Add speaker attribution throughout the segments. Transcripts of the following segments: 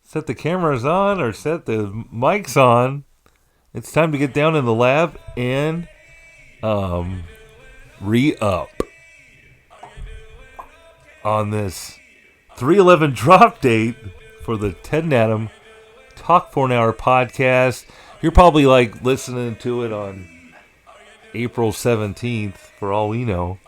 Speaker 1: set the cameras on or set the mics on. It's time to get down in the lab and re-up on this 3/11 drop date for the Ted and Adam Talk for an Hour podcast. You're probably like listening to it on April 17th for all we know.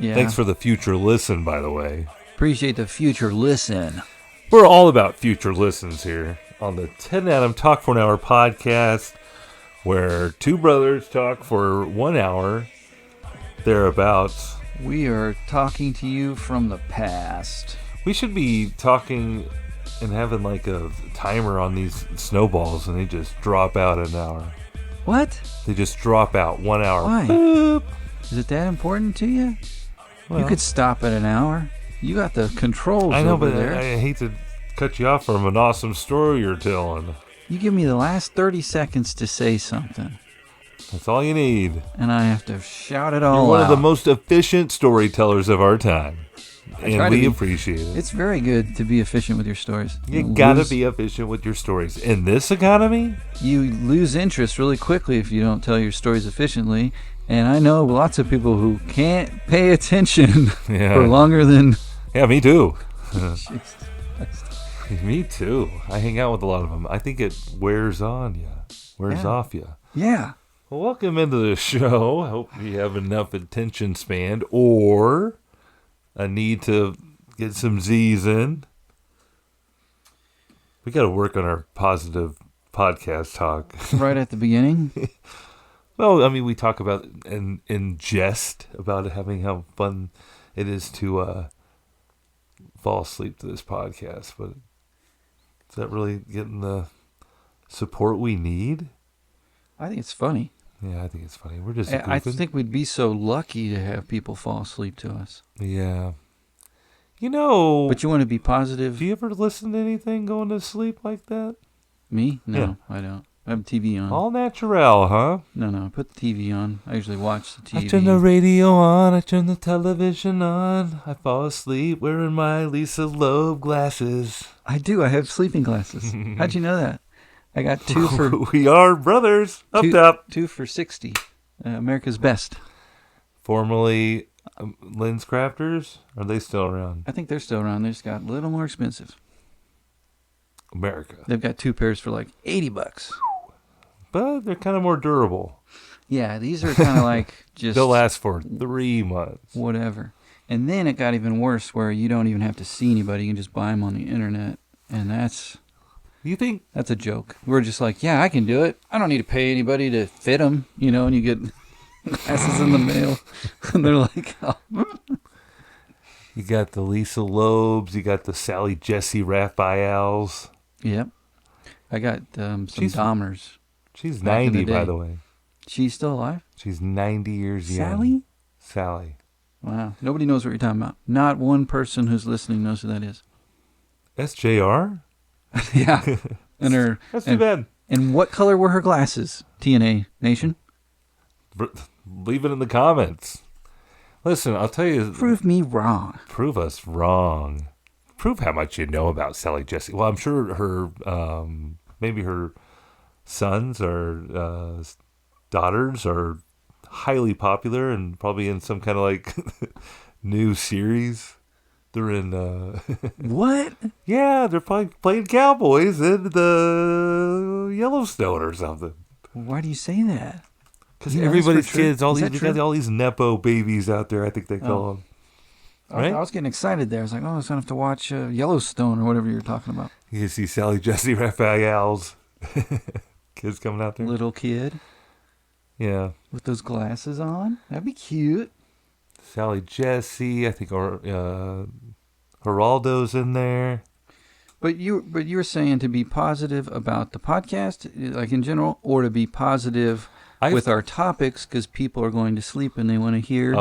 Speaker 2: Yeah.
Speaker 1: Thanks for the future listen, by the way.
Speaker 2: Appreciate the future listen.
Speaker 1: We're all about future listens here on the Ted and Adam Talk for an Hour podcast, where two brothers talk for 1 hour, thereabouts.
Speaker 2: We are talking to you from the past.
Speaker 1: We should be talking and having like a timer on these snowballs, and they just drop out an hour.
Speaker 2: What?
Speaker 1: They just drop out 1 hour.
Speaker 2: Why?
Speaker 1: Boop.
Speaker 2: Is it that important to you?
Speaker 1: Well,
Speaker 2: you could stop at an hour. You got the controls
Speaker 1: I know,
Speaker 2: over
Speaker 1: but
Speaker 2: there.
Speaker 1: I hate to cut you off from an awesome story you're telling.
Speaker 2: You give me the last 30 seconds to say something,
Speaker 1: That's all you need.
Speaker 2: and I have to shout it
Speaker 1: You're
Speaker 2: all
Speaker 1: one
Speaker 2: out.
Speaker 1: of the most efficient storytellers of our time,
Speaker 2: try
Speaker 1: and
Speaker 2: to
Speaker 1: we
Speaker 2: be.
Speaker 1: appreciate it.
Speaker 2: It's very good to be efficient with your stories.
Speaker 1: You gotta be efficient with your stories. In this economy,
Speaker 2: You lose interest really quickly if you don't tell your stories efficiently. And I know lots of people who can't pay attention for longer than...
Speaker 1: Yeah, me too.
Speaker 2: Jesus.
Speaker 1: Me too. I hang out with a lot of them. I think it wears on you, wears off you.
Speaker 2: Yeah.
Speaker 1: Well, welcome into the show. I hope you have enough attention span or a need to get some Z's in. We got to work on our positive podcast talk.
Speaker 2: Right at the beginning.
Speaker 1: Well, I mean, we talk about in jest about having how fun it is to fall asleep to this podcast, but is that really getting the support we need?
Speaker 2: I think it's funny.
Speaker 1: Yeah, I think it's funny. We're just
Speaker 2: I
Speaker 1: goofing.
Speaker 2: think we'd be so lucky to have people fall asleep to us.
Speaker 1: Yeah. You know,
Speaker 2: But you want to be positive?
Speaker 1: do you ever listen to anything going to sleep like that?
Speaker 2: Me? No,
Speaker 1: Yeah.
Speaker 2: I don't. I have TV on.
Speaker 1: All natural, huh?
Speaker 2: No, I put the TV on. I usually watch the TV.
Speaker 1: I turn the radio on, I turn the television on, I fall asleep wearing my Lisa Loeb glasses.
Speaker 2: I do. I have sleeping glasses. How'd you know that? I got two for
Speaker 1: We are brothers, up top.
Speaker 2: 2 for $60. America's Best.
Speaker 1: Formerly Lens Crafters, are they still around?
Speaker 2: I think they're still around. They just got a little more expensive.
Speaker 1: America.
Speaker 2: They've got 2 pairs for like $80.
Speaker 1: But they're kind of more durable.
Speaker 2: Yeah, these are kind of like just
Speaker 1: They'll last for 3 months.
Speaker 2: whatever. And then it got even worse where you don't even have to see anybody. You can just buy them on the internet. And that's
Speaker 1: You think?
Speaker 2: a joke. We're just like, yeah, I can do it. I don't need to pay anybody to fit them, and you get glasses in the mail. And they're like, oh.
Speaker 1: You got the Lisa Loebs, you got the Sally Jesse Raphaels.
Speaker 2: Yep. I got some
Speaker 1: She's-
Speaker 2: Dahmers.
Speaker 1: She's
Speaker 2: Back in the
Speaker 1: 90, by
Speaker 2: day.
Speaker 1: the way.
Speaker 2: She's still alive?
Speaker 1: She's 90 years young.
Speaker 2: Sally?
Speaker 1: Sally.
Speaker 2: Wow. Nobody knows what you're talking about. Not one person who's listening knows who that is.
Speaker 1: SJR?
Speaker 2: Yeah. And her.
Speaker 1: That's too bad.
Speaker 2: And what color were her glasses? TNA Nation?
Speaker 1: Leave it in the comments. Listen, I'll tell you.
Speaker 2: Prove me wrong.
Speaker 1: Prove us wrong. Prove how much you know about Sally Jesse. Well, I'm sure her, maybe her sons or daughters are highly popular and probably in some kind of like new series. They're in,
Speaker 2: What?
Speaker 1: yeah, they're probably playing cowboys in the Yellowstone or something.
Speaker 2: Why do you say that?
Speaker 1: Because
Speaker 2: You know this
Speaker 1: everybody's
Speaker 2: for true?
Speaker 1: kids, all
Speaker 2: Is
Speaker 1: these,
Speaker 2: that
Speaker 1: we got
Speaker 2: true?
Speaker 1: all these nepo babies out there. I think they call them. Right?
Speaker 2: I was getting excited there. I was like, oh, I was going to have to watch Yellowstone or whatever you were talking about.
Speaker 1: You see Sally Jesse Raphael's kids coming out there.
Speaker 2: Little kid
Speaker 1: Yeah,
Speaker 2: with those glasses on. That'd be cute.
Speaker 1: Sally Jesse. I think Geraldo's in there.
Speaker 2: But you were saying to be positive about the podcast, like in general, or to be positive with our topics because people are going to sleep and they want to hear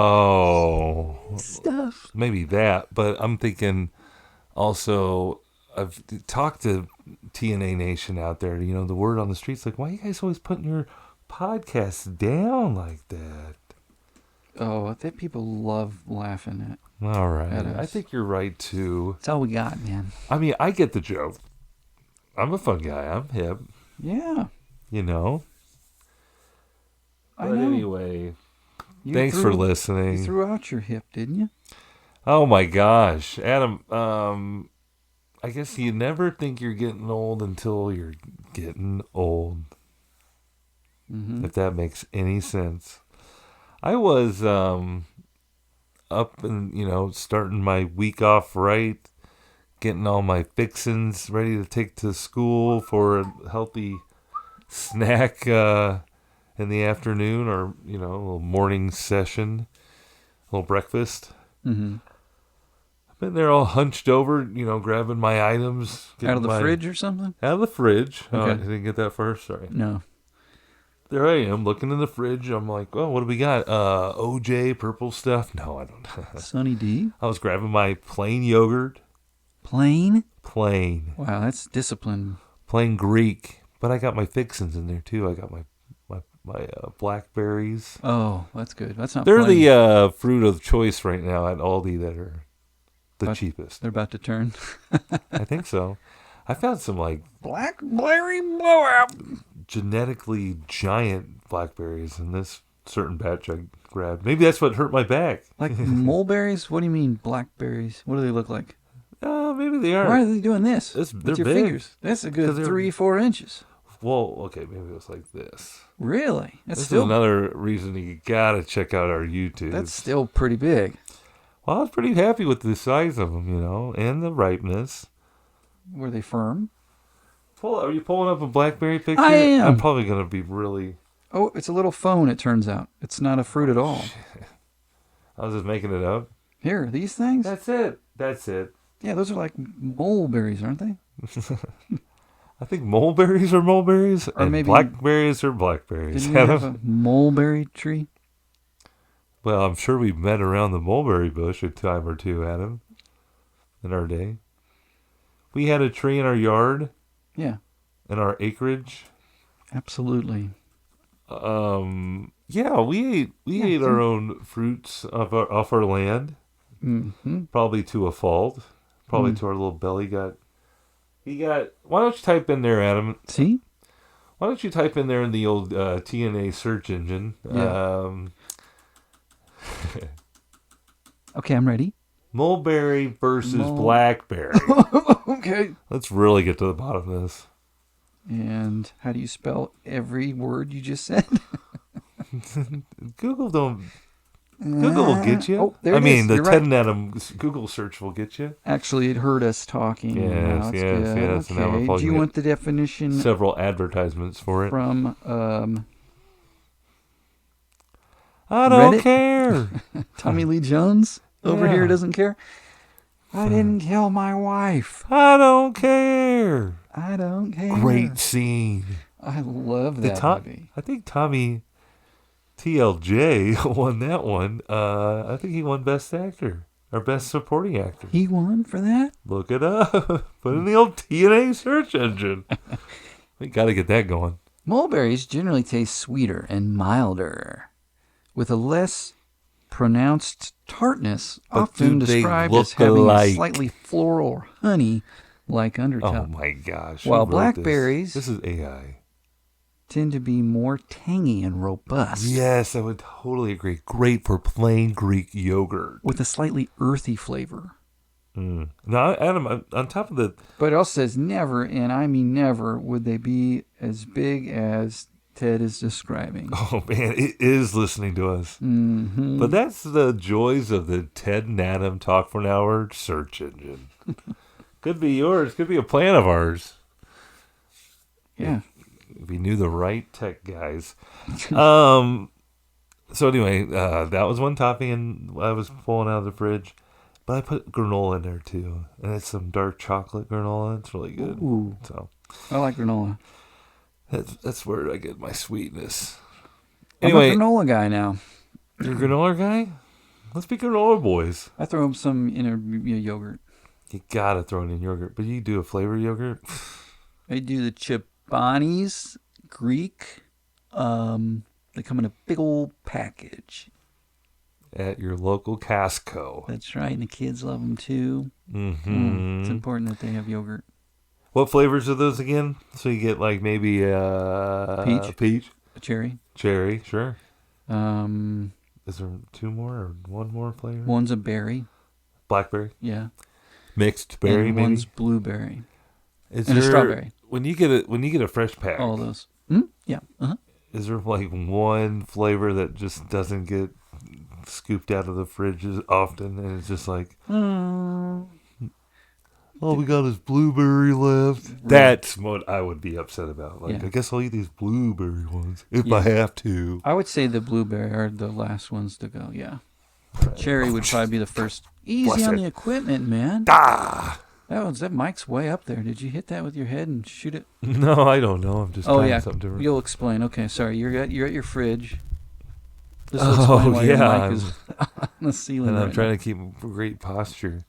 Speaker 2: stuff.
Speaker 1: Maybe that, but I'm thinking also. I've talked to TNA Nation out there. You know, the word on the streets like, why are you guys always putting your podcasts down like that?
Speaker 2: Oh, I think people love laughing at.
Speaker 1: All right.
Speaker 2: At us.
Speaker 1: I think you're right, too.
Speaker 2: That's all we got, man.
Speaker 1: I mean, I get the joke. I'm a fun guy. I'm hip.
Speaker 2: Yeah,
Speaker 1: You know.
Speaker 2: I
Speaker 1: But
Speaker 2: know.
Speaker 1: anyway,
Speaker 2: You
Speaker 1: thanks for
Speaker 2: You
Speaker 1: listening.
Speaker 2: threw out your hip, didn't you?
Speaker 1: Oh my gosh, Adam. I guess you never think you're getting old until you're getting old.
Speaker 2: Mm-hmm.
Speaker 1: If that makes any sense. I was up and starting my week off right, getting all my fixins ready to take to school for a healthy snack in the afternoon, or a little morning session, a little breakfast.
Speaker 2: Mm-hmm.
Speaker 1: I've been there all hunched over, grabbing my items,
Speaker 2: Out of
Speaker 1: getting
Speaker 2: the
Speaker 1: my
Speaker 2: fridge or something?
Speaker 1: out of the fridge. Oh, I
Speaker 2: Okay.
Speaker 1: didn't get that first. Sorry.
Speaker 2: No.
Speaker 1: There I am, looking in the fridge. I'm like, oh, what do we got? OJ, purple stuff? No, I don't.
Speaker 2: Sunny D?
Speaker 1: I was grabbing my plain yogurt.
Speaker 2: Plain?
Speaker 1: Plain.
Speaker 2: Wow, that's discipline.
Speaker 1: Plain Greek. But I got my fixins in there, too. I got my blackberries.
Speaker 2: Oh, that's good. That's not
Speaker 1: They're
Speaker 2: plain.
Speaker 1: the fruit of choice right now at Aldi that are the cheapest.
Speaker 2: They're about to turn.
Speaker 1: I think so. I found some,
Speaker 2: Blackberry blowout.
Speaker 1: genetically giant blackberries in this certain batch I grabbed. Maybe that's what hurt my back.
Speaker 2: Like mulberries? What do you mean blackberries? What do they look like?
Speaker 1: Maybe they are.
Speaker 2: Why are they doing this?
Speaker 1: They're
Speaker 2: with your
Speaker 1: big.
Speaker 2: fingers? That's a good 3-4 inches.
Speaker 1: Well, okay, maybe it was like this.
Speaker 2: Really? That's
Speaker 1: This
Speaker 2: still
Speaker 1: is another reason you gotta check out our YouTube.
Speaker 2: That's still pretty big.
Speaker 1: Well, I was pretty happy with the size of them, and the ripeness.
Speaker 2: Were they firm?
Speaker 1: Are you pulling up a blackberry picture?
Speaker 2: I am.
Speaker 1: I'm probably gonna be really.
Speaker 2: Oh, it's a little phone, it turns out. It's not a fruit at all.
Speaker 1: I was just making it up.
Speaker 2: Here, these things?
Speaker 1: That's it.
Speaker 2: Yeah, those are like mulberries, aren't they?
Speaker 1: I think mulberries are mulberries,
Speaker 2: Or
Speaker 1: and
Speaker 2: maybe-
Speaker 1: blackberries are blackberries.
Speaker 2: Didn't we have a mulberry tree?
Speaker 1: Well, I'm sure we've met around the mulberry bush a time or two, Adam, in our day. We had a tree in our yard,
Speaker 2: Yeah,
Speaker 1: in our acreage.
Speaker 2: absolutely.
Speaker 1: Yeah, we ate our own fruits off our land,
Speaker 2: Mm-hmm.
Speaker 1: probably to a fault. Probably to our little belly got. Why don't you type in there, Adam?
Speaker 2: See?
Speaker 1: Why don't you type in there in the old TNA search engine?
Speaker 2: Yeah. Okay, I'm ready.
Speaker 1: Mulberry versus blackberry.
Speaker 2: Okay.
Speaker 1: Let's really get to the bottom of this.
Speaker 2: And how do you spell every word you just said?
Speaker 1: Google will get you.
Speaker 2: Oh, there
Speaker 1: I
Speaker 2: it
Speaker 1: mean,
Speaker 2: is.
Speaker 1: the
Speaker 2: You're
Speaker 1: Ted
Speaker 2: right.
Speaker 1: and Adam Google search will get you.
Speaker 2: Actually, it heard us talking.
Speaker 1: Yes,
Speaker 2: Now it's
Speaker 1: yes,
Speaker 2: good.
Speaker 1: yes. And now we're
Speaker 2: Okay.
Speaker 1: probably
Speaker 2: Do you
Speaker 1: gonna
Speaker 2: want the definition
Speaker 1: several advertisements for it.
Speaker 2: from
Speaker 1: I don't
Speaker 2: Reddit?
Speaker 1: care.
Speaker 2: Tommy Lee Jones over
Speaker 1: Yeah.
Speaker 2: here doesn't care? I didn't kill my wife.
Speaker 1: I don't care.
Speaker 2: I don't care.
Speaker 1: Great scene.
Speaker 2: I love that movie.
Speaker 1: I think Tommy TLJ won that one. I think he won Best Actor or Best Supporting Actor.
Speaker 2: He won for that?
Speaker 1: Look it up. Put in the old TNA search engine. We got to get that going.
Speaker 2: Mulberries generally taste sweeter and milder, with a less pronounced tartness,
Speaker 1: But
Speaker 2: often
Speaker 1: do they
Speaker 2: described
Speaker 1: look
Speaker 2: as having
Speaker 1: alike?
Speaker 2: a slightly floral or honey-like
Speaker 1: Oh
Speaker 2: undertone.
Speaker 1: my gosh.
Speaker 2: While
Speaker 1: who wrote this?
Speaker 2: blackberries-
Speaker 1: This is AI.
Speaker 2: Tend to be more tangy and robust,
Speaker 1: Yes, I would totally agree. Great for plain Greek yogurt.
Speaker 2: with a slightly earthy flavor.
Speaker 1: Now, Adam, on top of the
Speaker 2: But it also says never, and I mean never, would they be as big as Ted is describing.
Speaker 1: oh man, it is listening to us.
Speaker 2: Mm-hmm.
Speaker 1: But that's the joys of the Ted and Adam Talk for an Hour search engine. Could be yours. Could be a plan of ours.
Speaker 2: Yeah.
Speaker 1: If we knew the right tech guys. So anyway, that was one topping, and I was pulling out of the fridge. But I put granola in there too, and it's some dark chocolate granola. It's really good.
Speaker 2: Ooh,
Speaker 1: So
Speaker 2: I like granola.
Speaker 1: that's where I get my sweetness.
Speaker 2: I'm
Speaker 1: Anyway,
Speaker 2: a granola guy now.
Speaker 1: you're a granola guy? Let's be granola boys.
Speaker 2: I throw some in a yogurt.
Speaker 1: You gotta throw it in yogurt, but you do a flavored yogurt.
Speaker 2: I do the Chobani's Greek. They come in a big old package.
Speaker 1: At your local Costco.
Speaker 2: That's right, and the kids love them too.
Speaker 1: Mm-hmm.
Speaker 2: It's important that they have yogurt.
Speaker 1: What flavors are those again? So you get like maybe peach,
Speaker 2: cherry.
Speaker 1: cherry, sure.
Speaker 2: Um,
Speaker 1: Is there two more or one more flavor?
Speaker 2: One's a berry.
Speaker 1: Blackberry,
Speaker 2: Yeah.
Speaker 1: mixed berry,
Speaker 2: And one's
Speaker 1: maybe.
Speaker 2: blueberry.
Speaker 1: Is
Speaker 2: And a
Speaker 1: there
Speaker 2: strawberry.
Speaker 1: when you get a fresh pack?
Speaker 2: All those. Yeah. Uh-huh.
Speaker 1: Is there like one flavor that just doesn't get scooped out of the fridge as often, and it's just like, all we got is blueberry left.
Speaker 2: Right.
Speaker 1: That's what I would be upset about. Like,
Speaker 2: Yeah.
Speaker 1: I guess I'll eat these blueberry ones if
Speaker 2: Yeah.
Speaker 1: I have to.
Speaker 2: I would say the blueberry are the last ones to go, yeah. Cherry would probably be the first. Easy
Speaker 1: Bless
Speaker 2: on
Speaker 1: it.
Speaker 2: the equipment, man.
Speaker 1: Ah!
Speaker 2: That mic's way up there. Did you hit that with your head and shoot it?
Speaker 1: No, I don't know. I'm just trying something different.
Speaker 2: You'll explain. Okay, sorry. You're at your fridge. This
Speaker 1: Oh,
Speaker 2: will explain why
Speaker 1: yeah.
Speaker 2: your mic is on the ceiling.
Speaker 1: And I'm
Speaker 2: right
Speaker 1: trying
Speaker 2: now.
Speaker 1: to keep great posture.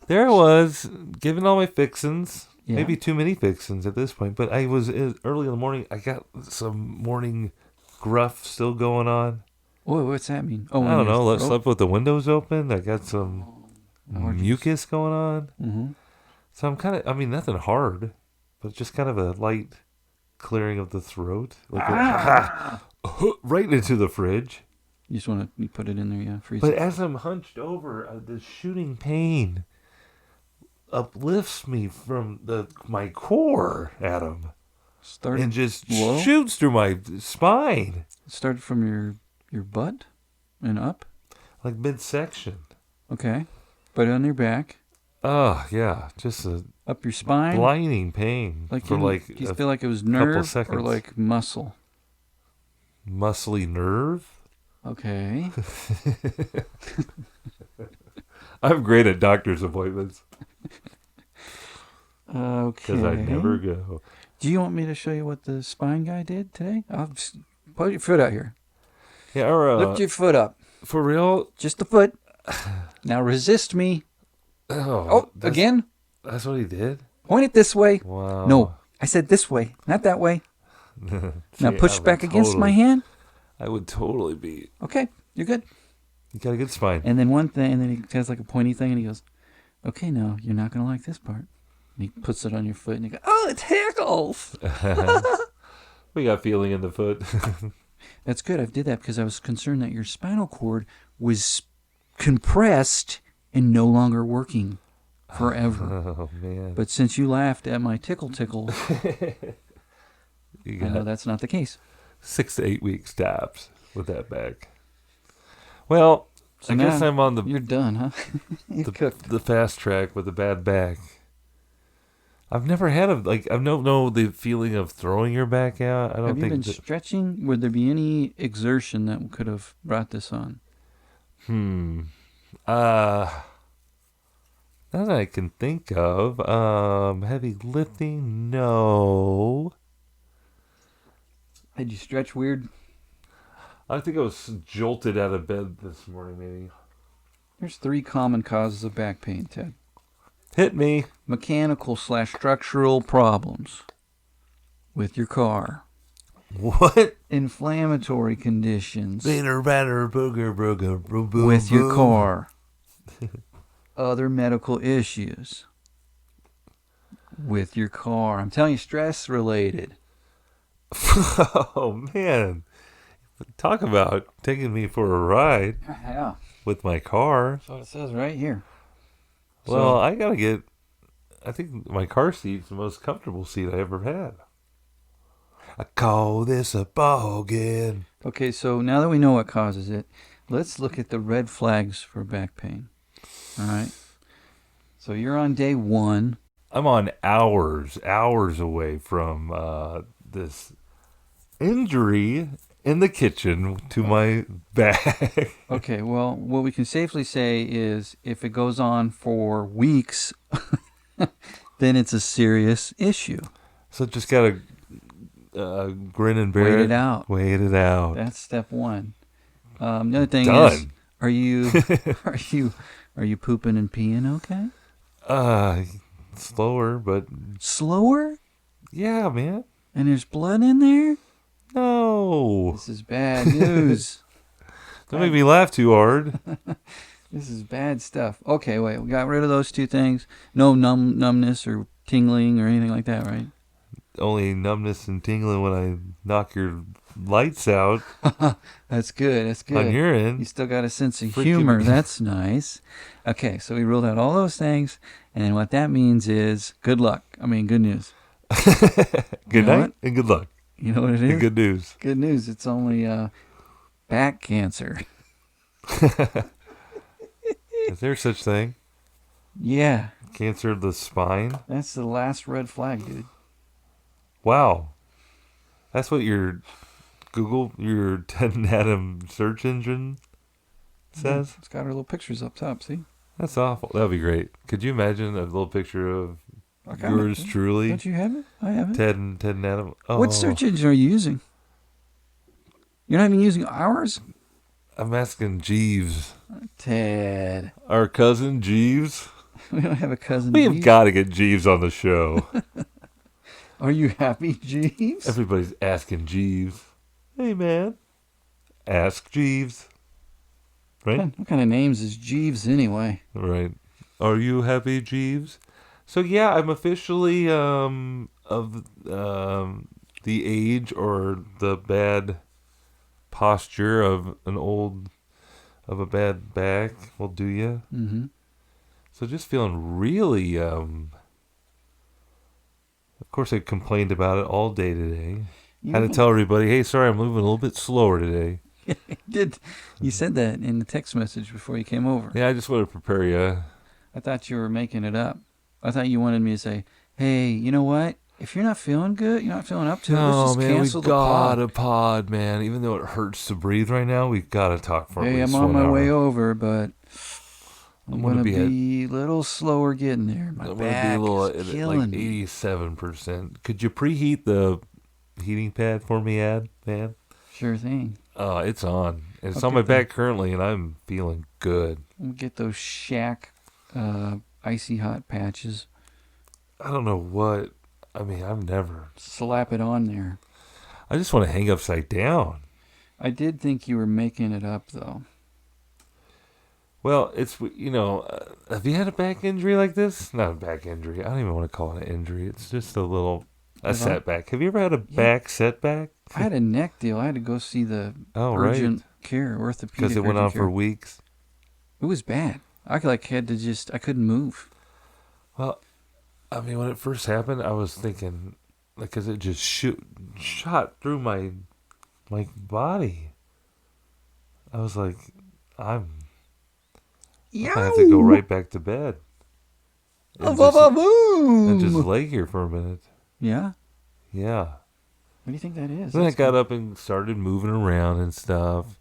Speaker 1: There I was, giving all my fixins.
Speaker 2: Yeah.
Speaker 1: Maybe too many fixins at this point. But I was early in the morning. I got some morning gruff still going on.
Speaker 2: Whoa, what's that mean? Oh,
Speaker 1: I don't know. I slept with the windows open. I got some mucus going on.
Speaker 2: Mm-hmm.
Speaker 1: So I'm nothing hard, but just kind of a light clearing of the throat. Like right into the fridge.
Speaker 2: You just want to put it in there, yeah, freeze
Speaker 1: But
Speaker 2: it.
Speaker 1: as I'm hunched over, the shooting pain uplifts me from my core, Adam, and just shoots through my spine.
Speaker 2: It started from your butt and up?
Speaker 1: Like midsection.
Speaker 2: Okay. But on your back?
Speaker 1: Oh, yeah. Just
Speaker 2: up your spine?
Speaker 1: Blinding pain.
Speaker 2: Do you feel like it was nerve or like muscle?
Speaker 1: Muscly nerve?
Speaker 2: Okay.
Speaker 1: I'm great at doctor's appointments.
Speaker 2: Okay.
Speaker 1: Because I never go.
Speaker 2: Do you want me to show you what the spine guy did today? I'll just put your foot out here.
Speaker 1: Yeah,
Speaker 2: lift your foot up.
Speaker 1: For real?
Speaker 2: Just the foot. Now resist me.
Speaker 1: Oh,
Speaker 2: again?
Speaker 1: That's what he did?
Speaker 2: Point it this way.
Speaker 1: Wow.
Speaker 2: No, I said this way, not that way. Now push back against my hand.
Speaker 1: I would totally be.
Speaker 2: Okay, you're good.
Speaker 1: You got a good spine.
Speaker 2: And then one thing, and then he has like a pointy thing, and he goes, okay, now you're not going to like this part. And he puts it on your foot, and you go, oh, it tickles.
Speaker 1: We got feeling in the foot.
Speaker 2: That's good. I did that because I was concerned that your spinal cord was compressed and no longer working forever.
Speaker 1: Oh, man.
Speaker 2: But since you laughed at my tickle, I know that's not the case.
Speaker 1: 6 to 8 weeks tops with that back. Well, so I guess I'm on the...
Speaker 2: You're done, huh? You're cooked.
Speaker 1: The fast track with a bad back. I've never had I don't know the feeling of throwing your back out. I don't think.
Speaker 2: Have you been stretching? Would there be any exertion that could have brought this on?
Speaker 1: Not that I can think of. Heavy lifting? No.
Speaker 2: Did you stretch weird?
Speaker 1: I think I was jolted out of bed this morning, maybe.
Speaker 2: There's 3 common causes of back pain, Ted.
Speaker 1: Hit me.
Speaker 2: Mechanical/structural problems with your car.
Speaker 1: What?
Speaker 2: Inflammatory conditions
Speaker 1: Batter, batter, booger, booger, boo, boo,
Speaker 2: with your
Speaker 1: boo.
Speaker 2: car. Other medical issues with your car. I'm telling you, stress related.
Speaker 1: Oh, man. Talk about taking me for a ride.
Speaker 2: Yeah.
Speaker 1: With my car.
Speaker 2: That's what it says right here.
Speaker 1: Well, I think my car seat's the most comfortable seat I ever had. I call this a bargain.
Speaker 2: Okay, so now that we know what causes it, let's look at the red flags for back pain. All right. So you're on day 1.
Speaker 1: I'm on hours away from this injury in the kitchen to my back.
Speaker 2: Okay, well, what we can safely say is if it goes on for weeks, then it's a serious issue.
Speaker 1: So just gotta grin and bear it. Wait it out.
Speaker 2: That's step 1. The other thing is, are you pooping and peeing okay?
Speaker 1: Slower, but
Speaker 2: slower?
Speaker 1: Yeah, man.
Speaker 2: And there's blood in there?
Speaker 1: No.
Speaker 2: This is bad news.
Speaker 1: Don't make me laugh too hard.
Speaker 2: This is bad stuff. Okay, wait. We got rid of those 2 things. No numbness or tingling or anything like that, right?
Speaker 1: Only numbness and tingling when I knock your lights out
Speaker 2: That's good. That's
Speaker 1: on
Speaker 2: good.
Speaker 1: your
Speaker 2: You
Speaker 1: end.
Speaker 2: still got a sense of humor.
Speaker 1: Freaking
Speaker 2: That's nice. Okay, so we ruled out all those things, and what that means is good luck. I mean, good news. You
Speaker 1: good
Speaker 2: know
Speaker 1: night
Speaker 2: what?
Speaker 1: and good luck
Speaker 2: You know what it
Speaker 1: and
Speaker 2: is?
Speaker 1: good news.
Speaker 2: Good news. It's only back cancer.
Speaker 1: Is there such thing?
Speaker 2: Yeah,
Speaker 1: Cancer of the spine?
Speaker 2: that's the last red flag, dude.
Speaker 1: Wow. That's what your Google, your Ted and Adam search engine
Speaker 2: Yeah,
Speaker 1: says?
Speaker 2: it's got our little pictures up top. See?
Speaker 1: That's awful. That'd be great. Could you imagine a little picture of
Speaker 2: I got
Speaker 1: yours
Speaker 2: it.
Speaker 1: truly,
Speaker 2: Don't you have it? I have it.
Speaker 1: Ted and Adam?
Speaker 2: What
Speaker 1: Oh,
Speaker 2: search engine are you using? You're not even using ours?
Speaker 1: I'm asking Jeeves.
Speaker 2: Ted.
Speaker 1: Our cousin Jeeves?
Speaker 2: We don't have a cousin
Speaker 1: We have
Speaker 2: Jeeves.
Speaker 1: got to get Jeeves on the show.
Speaker 2: Are you happy, Jeeves?
Speaker 1: Everybody's asking Jeeves. Hey, man. Ask Jeeves. Right?
Speaker 2: What kind of names is Jeeves anyway?
Speaker 1: Right. Are you happy, Jeeves? So yeah, I'm officially of the age or the bad posture of a bad back will do you.
Speaker 2: Mm-hmm.
Speaker 1: So just feeling really of course I complained about it all day today. Had to tell everybody, hey, sorry, I'm moving a little bit slower today.
Speaker 2: You said that in the text message before you came over.
Speaker 1: Yeah, I just want to prepare you.
Speaker 2: I thought you were making it up. I thought you wanted me to say, hey, you know what? If you're not feeling good, you're not feeling up to it, let's
Speaker 1: No,
Speaker 2: just
Speaker 1: man,
Speaker 2: cancel
Speaker 1: we
Speaker 2: the pod.
Speaker 1: got a pod, man. Even though it hurts to breathe right now, we got to talk for at
Speaker 2: Hey,
Speaker 1: least
Speaker 2: I'm on
Speaker 1: 1
Speaker 2: my
Speaker 1: hour.
Speaker 2: way over, but I'm
Speaker 1: gonna
Speaker 2: going to be a little slower getting there. My
Speaker 1: I'm gonna
Speaker 2: back
Speaker 1: be a little
Speaker 2: is
Speaker 1: at
Speaker 2: killing
Speaker 1: like
Speaker 2: me.
Speaker 1: 87%. Could you preheat the heating pad for me, Ad, man?
Speaker 2: Sure thing.
Speaker 1: It's on. It's
Speaker 2: I'll
Speaker 1: on my
Speaker 2: get the-
Speaker 1: back currently, and I'm feeling good.
Speaker 2: We'll get those Shack icy hot patches.
Speaker 1: I don't know what. I mean, I've never.
Speaker 2: Slap it on there.
Speaker 1: I just want to hang upside down.
Speaker 2: I did think you were making it up, though.
Speaker 1: Well, it's, have you had a back injury like this? Not a back injury. I don't even want to call it an injury. It's just a
Speaker 2: Have I?
Speaker 1: setback. Have you ever had a
Speaker 2: Yeah.
Speaker 1: back setback?
Speaker 2: I had a neck deal. I had to go see the
Speaker 1: Oh,
Speaker 2: urgent
Speaker 1: right.
Speaker 2: care, orthopedic.
Speaker 1: Because it went
Speaker 2: urgent
Speaker 1: on for
Speaker 2: care.
Speaker 1: weeks.
Speaker 2: It was bad. I I couldn't move.
Speaker 1: Well, I mean, when it first happened, I was thinking, because it just shot through my body. I was like, I'm gonna have to go right back to bed and just lay here for a minute.
Speaker 2: Yeah.
Speaker 1: Yeah.
Speaker 2: What do you think that is?
Speaker 1: Then I
Speaker 2: That's
Speaker 1: got
Speaker 2: good.
Speaker 1: up and started moving around and stuff.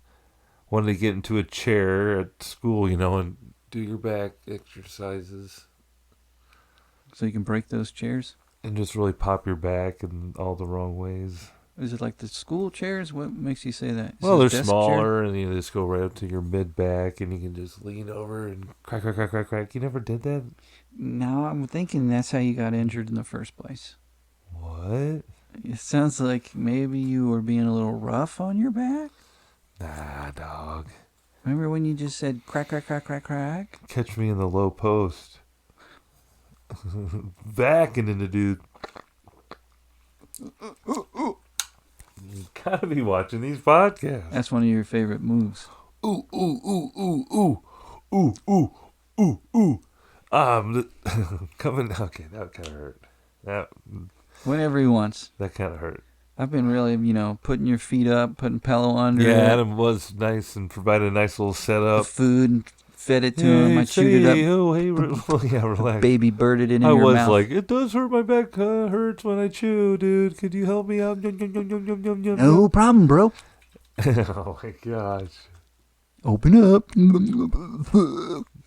Speaker 1: Wanted to get into a chair at school, and do your back exercises
Speaker 2: So you can break those chairs.
Speaker 1: and just really pop your back in all the wrong ways.
Speaker 2: Is it like the school chairs? What makes you say that? Is
Speaker 1: Well,
Speaker 2: this
Speaker 1: they're
Speaker 2: desk chair?
Speaker 1: smaller, and you just go right up to your mid back, and you can just lean over and crack, crack, crack, crack, crack. You never did that?
Speaker 2: No, I'm thinking that's how you got injured in the first place.
Speaker 1: What?
Speaker 2: It sounds like maybe you were being a little rough on your back.
Speaker 1: Nah, dog.
Speaker 2: Remember when you just said crack, crack, crack, crack, crack?
Speaker 1: Catch me in the low post. Backing into dude. You gotta be watching these podcasts.
Speaker 2: That's one of your favorite moves.
Speaker 1: Ooh, ooh, ooh, ooh, ooh, ooh, ooh, ooh, ooh. Coming. Okay, that kind of hurt.
Speaker 2: Whenever he wants.
Speaker 1: That kind of hurt.
Speaker 2: I've been really, putting your feet up, putting pillow under
Speaker 1: Yeah,
Speaker 2: it,
Speaker 1: Adam was nice and provided a nice little
Speaker 2: the
Speaker 1: setup.
Speaker 2: food, and fed it to him. I chewed it up,
Speaker 1: Oh, hey, yeah, relax.
Speaker 2: baby birded it in
Speaker 1: I
Speaker 2: your
Speaker 1: was
Speaker 2: mouth.
Speaker 1: like, it does hurt. My back hurts when I chew, dude. Could you help me out? Yum, yum, yum, yum, yum, yum, yum.
Speaker 2: No problem, bro.
Speaker 1: Oh my gosh,
Speaker 2: Open up.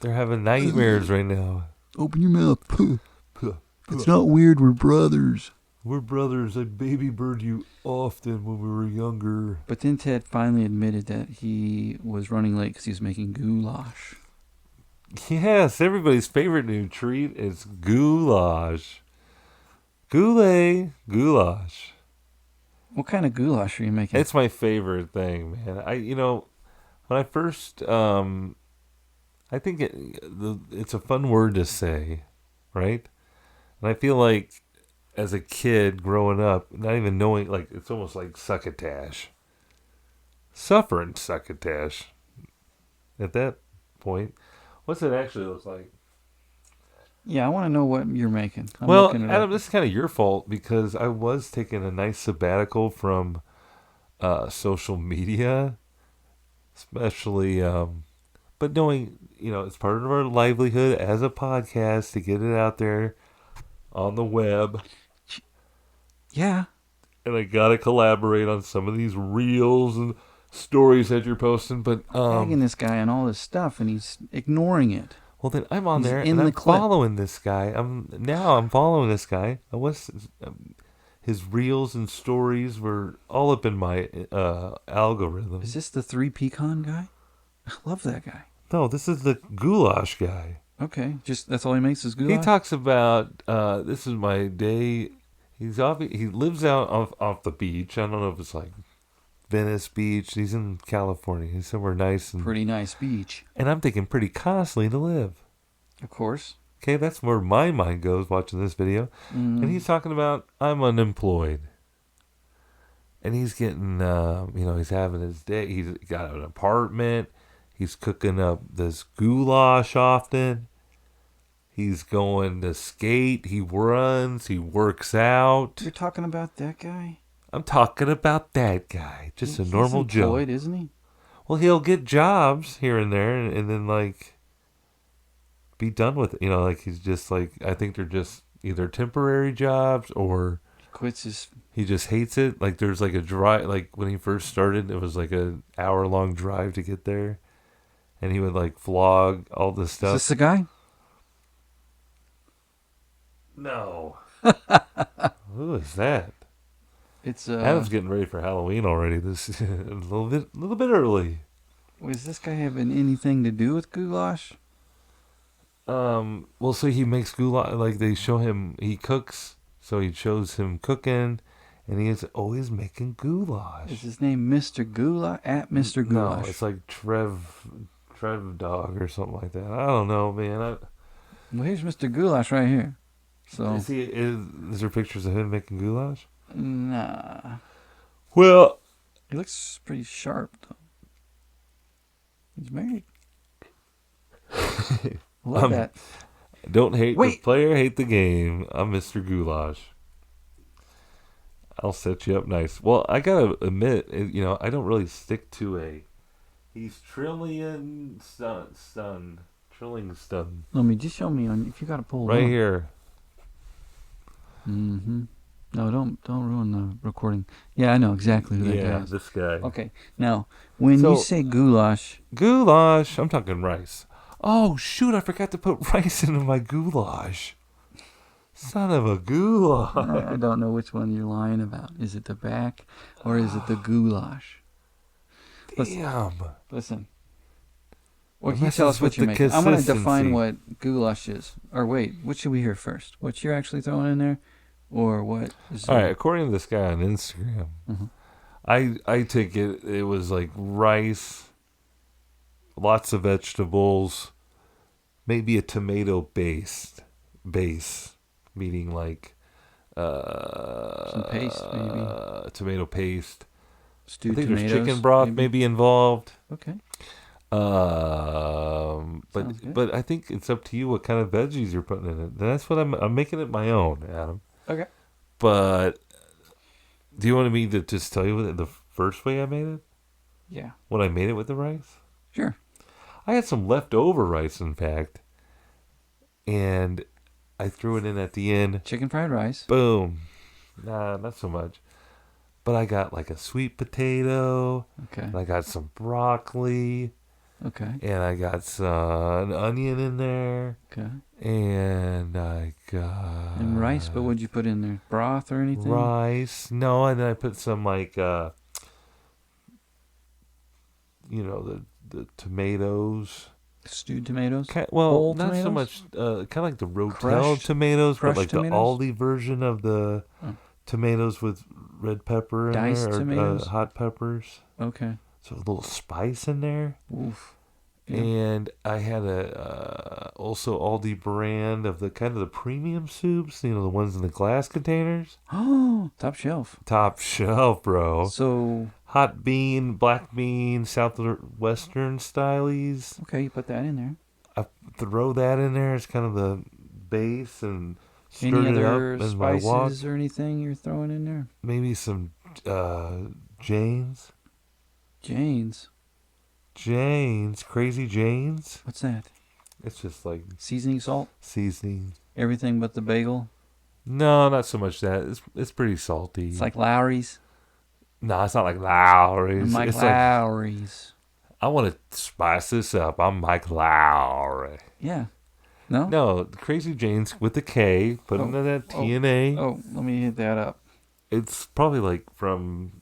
Speaker 1: they're having nightmares right now.
Speaker 2: Open your mouth. It's not weird. We're brothers.
Speaker 1: We're brothers. I baby bird you often when we were younger.
Speaker 2: But then Ted finally admitted that he was running late because he was making goulash.
Speaker 1: Yes, everybody's favorite new treat is goulash. Goulash.
Speaker 2: What kind of goulash are you making?
Speaker 1: It's my favorite thing, man. When I first, I think it's a fun word to say, right? And I feel like as a kid growing up, not even knowing, like, it's almost like succotash. Suffering succotash at that point. What's it actually look like?
Speaker 2: Yeah, I want to know what you're making. I'm
Speaker 1: Well,
Speaker 2: looking it up.
Speaker 1: Adam, this is kind of your fault because I was taking a nice sabbatical from social media, especially, but knowing, it's part of our livelihood as a podcast to get it out there on the web.
Speaker 2: Yeah.
Speaker 1: And I got to collaborate on some of these reels and stories that you're posting. But,
Speaker 2: Tagging this guy and all this stuff, and he's ignoring it.
Speaker 1: well, then I'm on
Speaker 2: He's
Speaker 1: there
Speaker 2: in
Speaker 1: and
Speaker 2: the
Speaker 1: I'm
Speaker 2: clip.
Speaker 1: following this guy. I'm following this guy. I was his reels and stories were all up in my algorithm.
Speaker 2: Is this the 3 pecan guy? I love that guy.
Speaker 1: No, this is the goulash guy.
Speaker 2: Okay, just that's all he makes is
Speaker 1: He
Speaker 2: goulash.
Speaker 1: talks about this is my day. He lives out off the beach. I don't know if it's like Venice Beach. He's in California. He's somewhere nice and
Speaker 2: Pretty nice beach,
Speaker 1: and I'm thinking pretty costly to live.
Speaker 2: of course.
Speaker 1: Okay, that's where my mind goes watching this video. And he's talking about I'm unemployed. And he's getting, he's having his day. He's got an apartment. He's cooking up this goulash often. He's going to skate. He runs. He works out.
Speaker 2: You're talking about that guy?
Speaker 1: I'm talking about that guy. Just a normal
Speaker 2: He's
Speaker 1: Joe.
Speaker 2: employed, isn't he?
Speaker 1: Well, he'll get jobs here and there and then, like, be done with it. Like, he's just, like, I think they're just either temporary jobs or
Speaker 2: Quits his.
Speaker 1: he just hates it. Like, there's, like, a drive. Like, when he first started, it was, like, an hour-long drive to get there. And he would, like, vlog all this
Speaker 2: Is
Speaker 1: stuff.
Speaker 2: this the guy?
Speaker 1: No. Who is that?
Speaker 2: It's
Speaker 1: Adam's getting ready for Halloween already. This a little bit early.
Speaker 2: Was this guy having anything to do with goulash?
Speaker 1: Well, so he makes goulash. Like they show him, he cooks. So he shows him cooking, and he is always making goulash.
Speaker 2: Is his name Mr. Goulash? At Mr. Goulash?
Speaker 1: No, it's like Trev Dog or something like that. I don't know, man.
Speaker 2: Well, here's Mr. Goulash right here. So
Speaker 1: Is there pictures of him making goulash?
Speaker 2: nah,
Speaker 1: Well,
Speaker 2: he looks pretty sharp though. He's married. I love that.
Speaker 1: don't hate the
Speaker 2: Wait.
Speaker 1: player, hate the game. I'm Mr. Goulash. I'll set you up nice. Well, I gotta admit, I don't really stick to a. He's trilling stun.
Speaker 2: Let me just show me on if you got to pull it
Speaker 1: Right
Speaker 2: up.
Speaker 1: here.
Speaker 2: Mm-hmm. No, don't ruin the recording. Yeah, I know exactly who that guy
Speaker 1: Yeah,
Speaker 2: is.
Speaker 1: this guy.
Speaker 2: Okay, now when you say goulash,
Speaker 1: Goulash. I'm talking rice. Oh, shoot, I forgot to put rice into my goulash. Son of a goulash.
Speaker 2: I don't know which one you're lying about. Is it the back or is it the goulash?
Speaker 1: Damn.
Speaker 2: Listen. Well,
Speaker 1: It
Speaker 2: can you tell us
Speaker 1: messes
Speaker 2: what
Speaker 1: with
Speaker 2: you're
Speaker 1: the
Speaker 2: making? I'm going to define
Speaker 1: consistency.
Speaker 2: what goulash is. Or wait, what should we hear first? What you're actually throwing in there? Or what is
Speaker 1: All right, according to this guy on Instagram, I take it was like rice, lots of vegetables, maybe a tomato base, meaning like
Speaker 2: some paste, maybe.
Speaker 1: tomato paste.
Speaker 2: Stewed
Speaker 1: I think
Speaker 2: tomatoes,
Speaker 1: there's chicken broth maybe involved.
Speaker 2: Okay.
Speaker 1: But
Speaker 2: Sounds good.
Speaker 1: but I think it's up to you what kind of veggies you're putting in it. That's what I'm making it my own, Adam.
Speaker 2: Okay.
Speaker 1: But do you want me to just tell you the first way I made it?
Speaker 2: Yeah.
Speaker 1: When I made it with the rice?
Speaker 2: Sure.
Speaker 1: I had some leftover rice, in fact, and I threw it in at the end.
Speaker 2: Chicken fried rice.
Speaker 1: Boom. Nah, not so much. But I got like a sweet potato.
Speaker 2: Okay.
Speaker 1: And I got some broccoli.
Speaker 2: Okay.
Speaker 1: And I got an onion in there.
Speaker 2: Okay.
Speaker 1: And I got...
Speaker 2: And rice, but what'd you put in there? Broth or anything?
Speaker 1: Rice. No, and then I put some like, the tomatoes.
Speaker 2: Stewed tomatoes?
Speaker 1: Well,
Speaker 2: Whole
Speaker 1: not so
Speaker 2: tomatoes?
Speaker 1: much, kind of like the Rotel
Speaker 2: Crushed-
Speaker 1: tomatoes, but
Speaker 2: crushed
Speaker 1: like
Speaker 2: tomatoes?
Speaker 1: the Aldi version of the tomatoes with red pepper in
Speaker 2: Diced
Speaker 1: there, or
Speaker 2: tomatoes?
Speaker 1: hot peppers.
Speaker 2: Okay.
Speaker 1: So a little spice in there.
Speaker 2: Oof. Yeah.
Speaker 1: And I had a also Aldi brand of the kind of the premium soups, the ones in the glass containers.
Speaker 2: Oh, top shelf.
Speaker 1: Top shelf, bro.
Speaker 2: So,
Speaker 1: Hot bean, black bean, southwestern stylies.
Speaker 2: okay, you put that in there.
Speaker 1: I throw that in there as kind of the base and
Speaker 2: Any
Speaker 1: stir it up
Speaker 2: other
Speaker 1: as my walk.
Speaker 2: spices or anything you're throwing in there?
Speaker 1: Maybe some Jane's. Jane's, Crazy Jane's.
Speaker 2: What's that?
Speaker 1: It's just like
Speaker 2: Seasoning salt?
Speaker 1: seasoning.
Speaker 2: Everything but the bagel?
Speaker 1: No, not so much that. It's pretty salty.
Speaker 2: It's like Lowry's.
Speaker 1: No, it's not like Lowry's.
Speaker 2: I'm Mike
Speaker 1: It's
Speaker 2: Lowry's.
Speaker 1: like, I want to spice this up. I'm Mike Lowry.
Speaker 2: Yeah. No?
Speaker 1: No, Crazy Jane's with the K. Put into that TNA.
Speaker 2: Oh, let me hit that up.
Speaker 1: It's probably like from,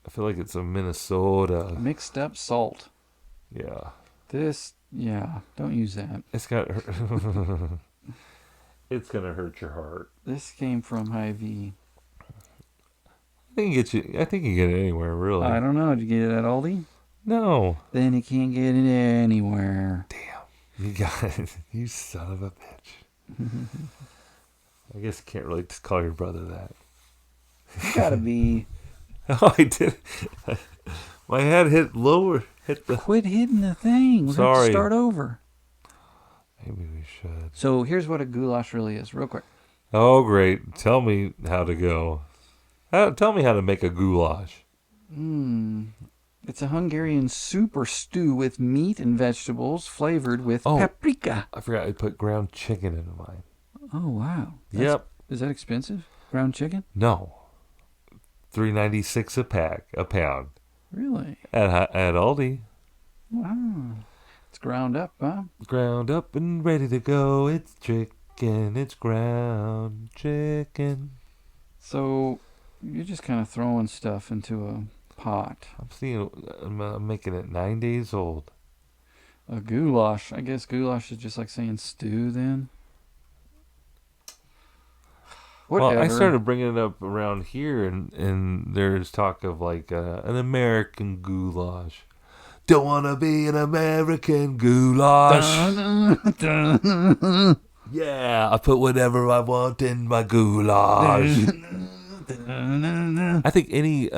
Speaker 1: I feel like it's a Minnesota.
Speaker 2: Mixed up salt.
Speaker 1: Yeah.
Speaker 2: Don't use that.
Speaker 1: It's got it's gonna hurt your heart.
Speaker 2: This came from Hy-Vee.
Speaker 1: I think you can get it anywhere, really.
Speaker 2: I don't know. Did you get it at Aldi?
Speaker 1: No.
Speaker 2: Then you can't get it anywhere.
Speaker 1: Damn. You got it. You son of a bitch. I guess you can't really just call your brother that.
Speaker 2: You gotta be.
Speaker 1: Oh, I did. My head hit lower.
Speaker 2: Quit hitting the thing. We're going to start over.
Speaker 1: Maybe we should.
Speaker 2: So here's what a goulash really is, real quick.
Speaker 1: Oh, great. Tell me how to go. Tell me how to make a goulash.
Speaker 2: It's a Hungarian soup or stew with meat and vegetables flavored with paprika.
Speaker 1: I forgot I put ground chicken into mine.
Speaker 2: Oh, wow.
Speaker 1: Yep.
Speaker 2: Is that expensive? Ground chicken?
Speaker 1: No. $3.96 a pound.
Speaker 2: Really?
Speaker 1: At Aldi.
Speaker 2: Wow. It's ground up, huh?
Speaker 1: Ground up and ready to go. It's chicken. It's ground chicken.
Speaker 2: So you're just kind of throwing stuff into a pot.
Speaker 1: I'm making it 9 days old.
Speaker 2: A goulash. I guess goulash is just like saying stew then. Whatever.
Speaker 1: Well, I started bringing it up around here, and there's talk of like an American goulash. Don't want to be an American goulash. Yeah, I put whatever I want in my goulash. I think any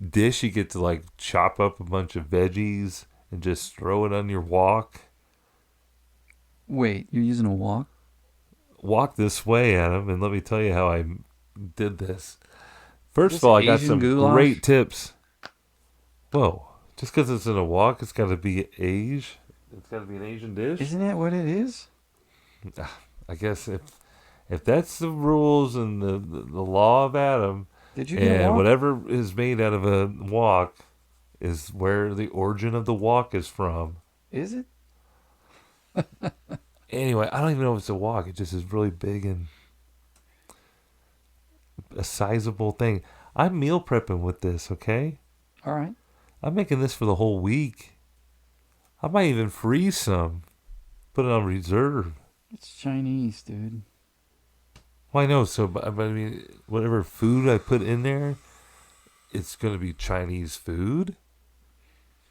Speaker 1: dish you get to like chop up a bunch of veggies and just throw it on your wok.
Speaker 2: Wait, you're using a wok?
Speaker 1: Walk this way, Adam, and let me tell you how I did this. First of all, I got some great tips. Whoa. Just because it's in a wok, it's got to be It's got to be an Asian dish?
Speaker 2: Isn't that what it is?
Speaker 1: I guess if that's the rules and the law of Adam,
Speaker 2: did you get a
Speaker 1: and
Speaker 2: wok?
Speaker 1: whatever is made out of a wok is where the origin of the wok is from.
Speaker 2: Is it?
Speaker 1: Anyway, I don't even know if it's a wok. It just is really big and a sizable thing. I'm meal prepping with this, okay?
Speaker 2: All right.
Speaker 1: I'm making this for the whole week. I might even freeze some. Put it on reserve.
Speaker 2: It's Chinese, dude.
Speaker 1: Well, I know. But I mean, whatever food I put in there, it's going to be Chinese food?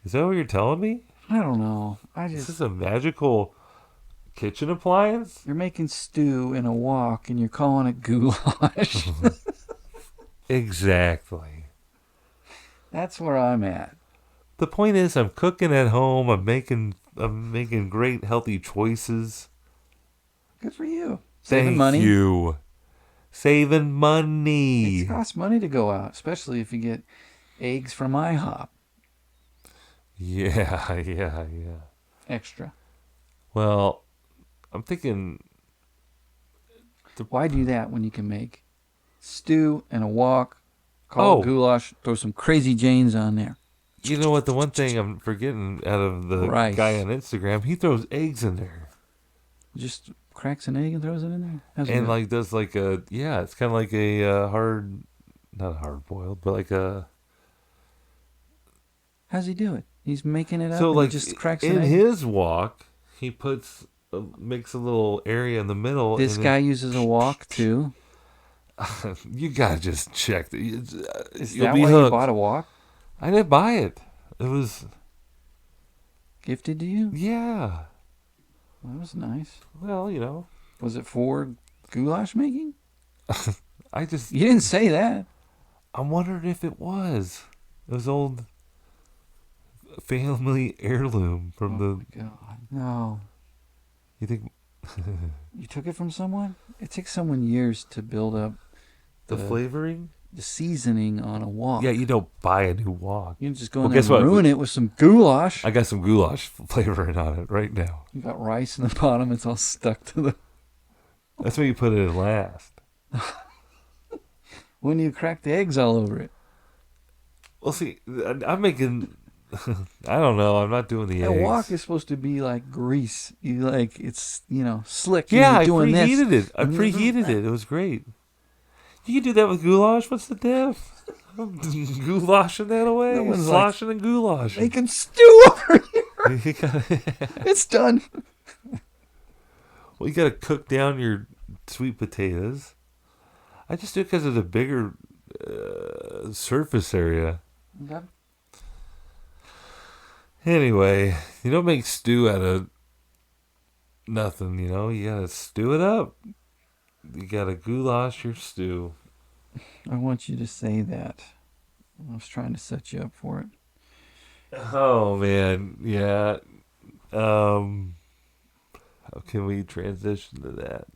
Speaker 1: Is that what you're telling me?
Speaker 2: I don't know.
Speaker 1: This is a magical kitchen appliance?
Speaker 2: You're making stew in a wok and you're calling it goulash.
Speaker 1: Exactly.
Speaker 2: That's where I'm at.
Speaker 1: The point is, I'm cooking at home. I'm making great healthy choices.
Speaker 2: Good for you.
Speaker 1: Saving money. Thank you. Saving money.
Speaker 2: It costs money to go out, especially if you get eggs from IHOP.
Speaker 1: Yeah.
Speaker 2: Extra.
Speaker 1: Well, I'm thinking.
Speaker 2: Why do that when you can make stew and a wok, call it goulash, throw some Crazy Janes on there?
Speaker 1: You know what? The one thing I'm forgetting out of the guy on Instagram, he throws eggs in there.
Speaker 2: Just cracks an egg and throws it in there?
Speaker 1: And like does like it's kind of like a not a hard boiled, but like a.
Speaker 2: How's he do it? He's making it up.
Speaker 1: So
Speaker 2: and
Speaker 1: like
Speaker 2: he just cracks an egg?
Speaker 1: in his wok, he makes a little area in the middle.
Speaker 2: This guy uses a wok too.
Speaker 1: You gotta just check.
Speaker 2: Is that why you bought a wok?
Speaker 1: I didn't buy it. It was,
Speaker 2: Gifted to you?
Speaker 1: yeah.
Speaker 2: Well, that was nice.
Speaker 1: Well,
Speaker 2: Was it for goulash making?
Speaker 1: I just,
Speaker 2: You didn't say that.
Speaker 1: I'm wondering if it was. It was old family heirloom
Speaker 2: Oh
Speaker 1: from
Speaker 2: my God. No.
Speaker 1: you think,
Speaker 2: You took it from someone? It takes someone years to build up
Speaker 1: the
Speaker 2: the
Speaker 1: flavoring?
Speaker 2: seasoning on a wok.
Speaker 1: Yeah, you don't buy a new wok.
Speaker 2: You can just go
Speaker 1: Well,
Speaker 2: in there
Speaker 1: guess
Speaker 2: and
Speaker 1: what?
Speaker 2: ruin it with some goulash.
Speaker 1: I got some goulash flavoring on it right now.
Speaker 2: You got rice in the bottom. It's all stuck to the...
Speaker 1: That's why you put it in last.
Speaker 2: When you crack the eggs all over it.
Speaker 1: Well, see, I'm making. I don't know. I'm not doing the
Speaker 2: That
Speaker 1: eggs.
Speaker 2: wok is supposed to be like grease. You like it's slick.
Speaker 1: Yeah,
Speaker 2: and
Speaker 1: I
Speaker 2: you're doing
Speaker 1: preheated
Speaker 2: this.
Speaker 1: it. I preheated it. It was great. You can do that with goulash. What's the diff? I'm goulashing that away.
Speaker 2: No one's
Speaker 1: Sloshing and goulash.
Speaker 2: Making stew over here. It's done.
Speaker 1: Well, you got to cook down your sweet potatoes. I just do it because of the bigger surface area.
Speaker 2: Okay.
Speaker 1: Anyway, you don't make stew out of nothing, You gotta stew it up. You gotta goulash your stew.
Speaker 2: I want you to say that. I was trying to set you up for it.
Speaker 1: Oh man, yeah. How can we transition to that?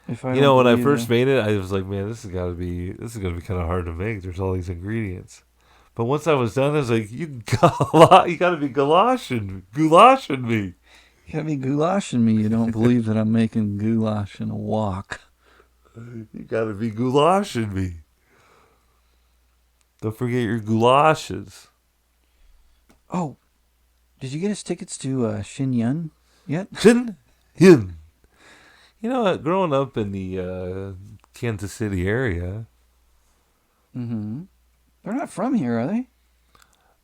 Speaker 2: If I
Speaker 1: When
Speaker 2: don't
Speaker 1: I
Speaker 2: believe
Speaker 1: first
Speaker 2: it-
Speaker 1: made it, I was like, man, this is gonna be kind of hard to make. There's all these ingredients. But once I was done, I was like, you gotta be goulashing me.
Speaker 2: You gotta be goulashing me. You don't believe that I'm making goulash in a wok.
Speaker 1: You gotta be goulashing me. Don't forget your goulashes.
Speaker 2: Oh, did you get us tickets to Shenyang yet?
Speaker 1: Jin Hin. You know what? Growing up in the Kansas City area,
Speaker 2: Mm-hmm. They're not from here, are they?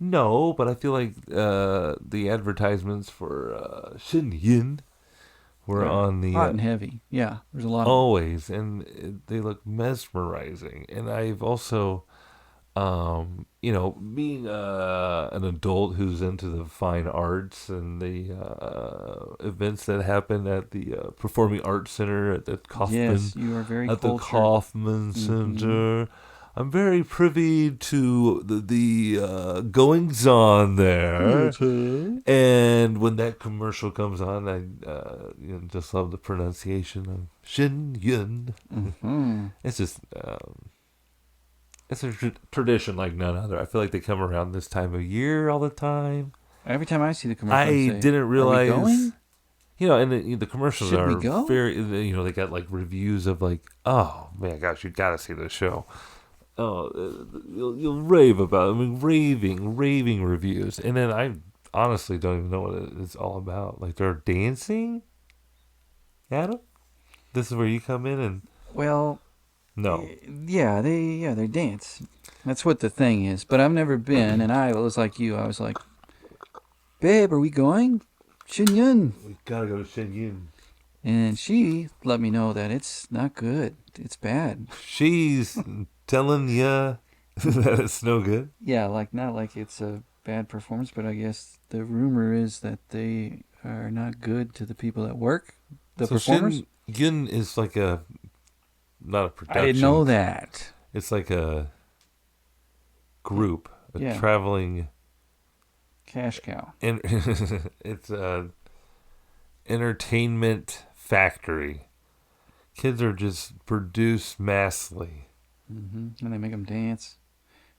Speaker 1: no, but I feel like the advertisements for Shenyang were
Speaker 2: They're
Speaker 1: on the
Speaker 2: hot and heavy. Yeah, there's a lot of
Speaker 1: always, and they look mesmerizing. And I've also, being an adult who's into the fine arts and the events that happen at the Performing Arts Center at the Kaufman,
Speaker 2: Yes, you are very
Speaker 1: at the
Speaker 2: cultured.
Speaker 1: Kaufman Center. I'm very privy to the goings on there. And when that commercial comes on, I just love the pronunciation of Shin Yun.
Speaker 2: Mm-hmm.
Speaker 1: It's just it's a tradition like none other. I feel like they come around this time of year all the time.
Speaker 2: Every time I see the commercial,
Speaker 1: I
Speaker 2: say,
Speaker 1: didn't realize,
Speaker 2: Are we going?
Speaker 1: and the commercials
Speaker 2: Should we
Speaker 1: are
Speaker 2: go?
Speaker 1: very, they got like reviews of like, oh man, gosh, you got to see this show. Oh, you'll rave about it. I mean, raving reviews. And then I honestly don't even know what it's all about. Like, they're dancing? Adam? This is where you come in and...
Speaker 2: Well,
Speaker 1: No.
Speaker 2: yeah, they dance. That's what the thing is. But I've never been, and I was like you. I was like, babe, are we going? Shenyang.
Speaker 1: We gotta go to Shenyang.
Speaker 2: And she let me know that it's not good. It's bad.
Speaker 1: She's telling you that it's no good.
Speaker 2: Yeah, like not like it's a bad performance, but I guess the rumor is that they are not good to the people that work. The performers.
Speaker 1: Shenyang is like not a production.
Speaker 2: I didn't know that.
Speaker 1: It's like a group, a
Speaker 2: Yeah.
Speaker 1: traveling...
Speaker 2: Cash cow.
Speaker 1: And it's a entertainment factory. Kids are just produced massively.
Speaker 2: Mm-hmm. And they make them dance,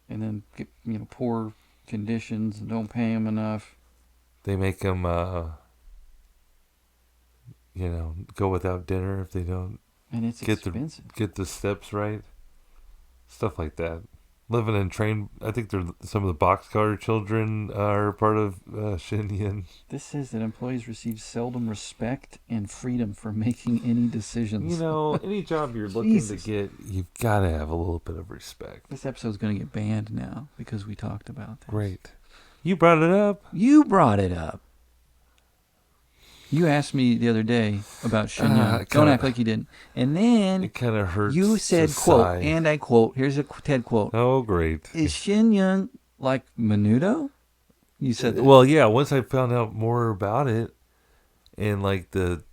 Speaker 2: and then get poor conditions and don't pay them enough.
Speaker 1: They make them, go without dinner if they don't
Speaker 2: And it's
Speaker 1: get
Speaker 2: expensive.
Speaker 1: get the steps right. Stuff like that. Living in train. I think some of the boxcar children are part of Shenyang.
Speaker 2: This says that employees receive seldom respect and freedom for making any decisions.
Speaker 1: Any job you're looking
Speaker 2: Jesus.
Speaker 1: to get, you've got to have a little bit of respect.
Speaker 2: This episode's going to get banned now because we talked about that.
Speaker 1: Great. You brought it up.
Speaker 2: You brought it up. You asked me the other day about Shenyang. Don't act like you didn't. And then
Speaker 1: It kind of hurts.
Speaker 2: you said,
Speaker 1: to
Speaker 2: quote,
Speaker 1: sigh.
Speaker 2: and I quote, here's a TED quote.
Speaker 1: Oh, great.
Speaker 2: Is Shenyang Like Menudo? You said that.
Speaker 1: Well, yeah. Once I found out more about it and like the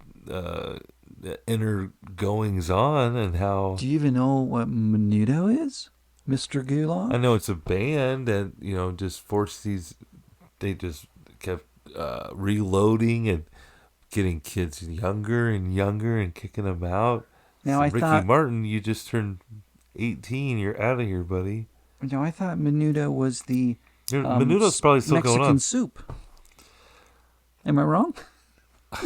Speaker 1: inner goings on and how
Speaker 2: Do you even know what Menudo is, Mr.
Speaker 1: I
Speaker 2: Goulash?
Speaker 1: know it's a band that just forced these. They just kept reloading and getting kids younger and younger and kicking them out.
Speaker 2: Now
Speaker 1: So
Speaker 2: I
Speaker 1: Ricky
Speaker 2: thought
Speaker 1: Martin, you just turned 18. You're out of here, buddy.
Speaker 2: now I thought Menudo was the
Speaker 1: Menudo's probably still going
Speaker 2: Mexican
Speaker 1: on.
Speaker 2: soup. Am I wrong?
Speaker 1: I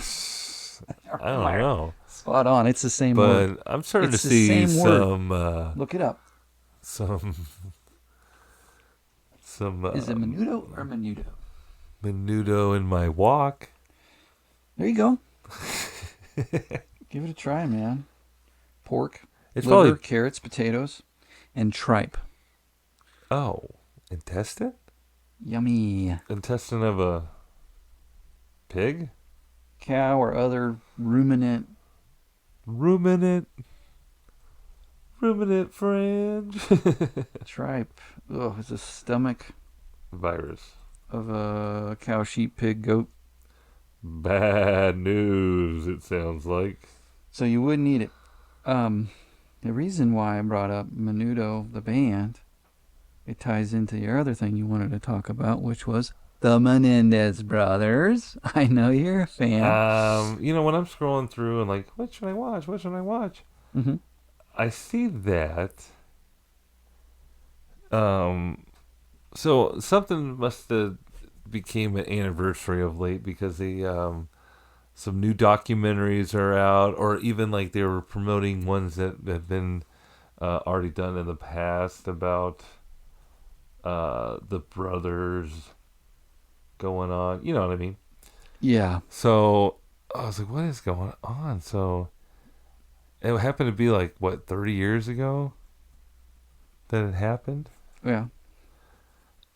Speaker 1: don't know,
Speaker 2: Spot on. It's the same word.
Speaker 1: but I'm starting to
Speaker 2: It's the
Speaker 1: see
Speaker 2: same word.
Speaker 1: some
Speaker 2: Look it up.
Speaker 1: some some
Speaker 2: Is it Menudo or Menudo?
Speaker 1: Menudo in my walk.
Speaker 2: There you go. Give it a try, man. Pork,
Speaker 1: It's
Speaker 2: liver,
Speaker 1: probably
Speaker 2: carrots, potatoes, and tripe.
Speaker 1: intestine.
Speaker 2: Yummy.
Speaker 1: Intestine of a pig?
Speaker 2: Cow or other ruminant.
Speaker 1: Ruminant. Ruminant fringe.
Speaker 2: Tripe. Ugh, it's a stomach
Speaker 1: Virus.
Speaker 2: of a cow, sheep, pig, goat.
Speaker 1: Bad news, it sounds like.
Speaker 2: So you wouldn't eat it. The reason why I brought up Menudo, the band, it ties into your other thing you wanted to talk about, which was the Menendez brothers. I know you're a fan.
Speaker 1: When I'm scrolling through and like, what should I watch? What should I watch?
Speaker 2: Mm-hmm.
Speaker 1: I see that. So something must have became an anniversary of late because they some new documentaries are out, or even like they were promoting ones that have been already done in the past about the brothers going on. You know what I mean?
Speaker 2: Yeah.
Speaker 1: So I was like, what is going on? So it happened to be like, what, 30 years ago that it happened?
Speaker 2: Yeah.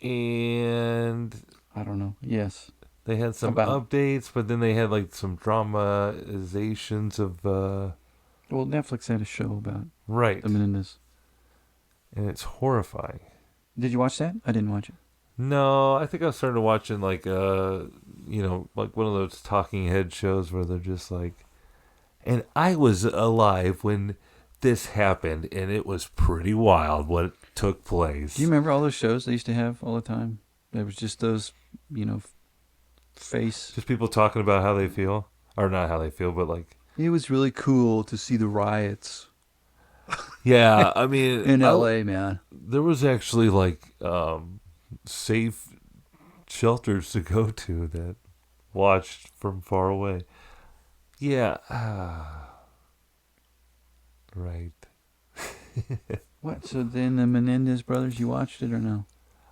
Speaker 1: And
Speaker 2: I don't know. Yes.
Speaker 1: they had some
Speaker 2: About.
Speaker 1: updates, but then they had like some dramatizations of,
Speaker 2: Well, Netflix had a show about
Speaker 1: right.
Speaker 2: the Menendez.
Speaker 1: And it's horrifying.
Speaker 2: Did you watch that? I didn't watch it.
Speaker 1: No, I think I started watching like like one of those talking head shows where they're just like, and I was alive when this happened, and it was pretty wild what took place.
Speaker 2: Do you remember all those shows they used to have all the time? There was just those, face.
Speaker 1: Just people talking about how they feel, or not how they feel, but like,
Speaker 2: It was really cool to see the riots
Speaker 1: yeah, I mean,
Speaker 2: in LA, man.
Speaker 1: there was actually like safe shelters to go to that watched from far away. Yeah, right.
Speaker 2: What? So then the Menendez brothers, you watched it or no?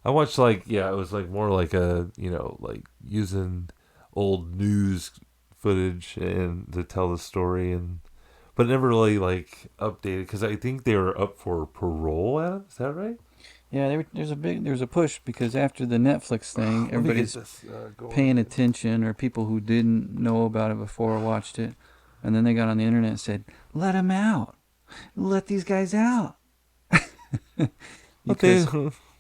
Speaker 1: I watched like, yeah, it was like more like a, like using old news footage and to tell the story, and but never really like updated because I think they were up for parole. Adam, is that right?
Speaker 2: Yeah, there's a push because after the Netflix thing,
Speaker 1: Let me get
Speaker 2: everybody's
Speaker 1: this,
Speaker 2: paying attention, or people who didn't know about it before watched it, and then they got on the internet and said, "Let them out, let these guys out."
Speaker 1: Okay,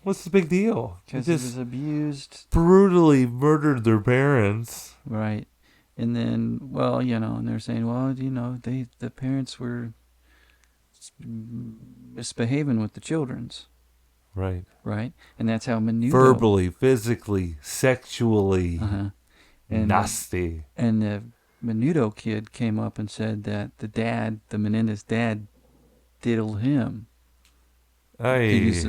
Speaker 1: what's the big deal? They
Speaker 2: Because he
Speaker 1: just
Speaker 2: was abused,
Speaker 1: brutally murdered their parents.
Speaker 2: right? And then, well, and they're saying, well, the parents were misbehaving with the children's,
Speaker 1: Right.
Speaker 2: right? And that's how Menudo
Speaker 1: Verbally, physically, sexually,
Speaker 2: Uh-huh. And
Speaker 1: nasty.
Speaker 2: and the Menudo kid came up and said that the Menendez dad, diddled him. He used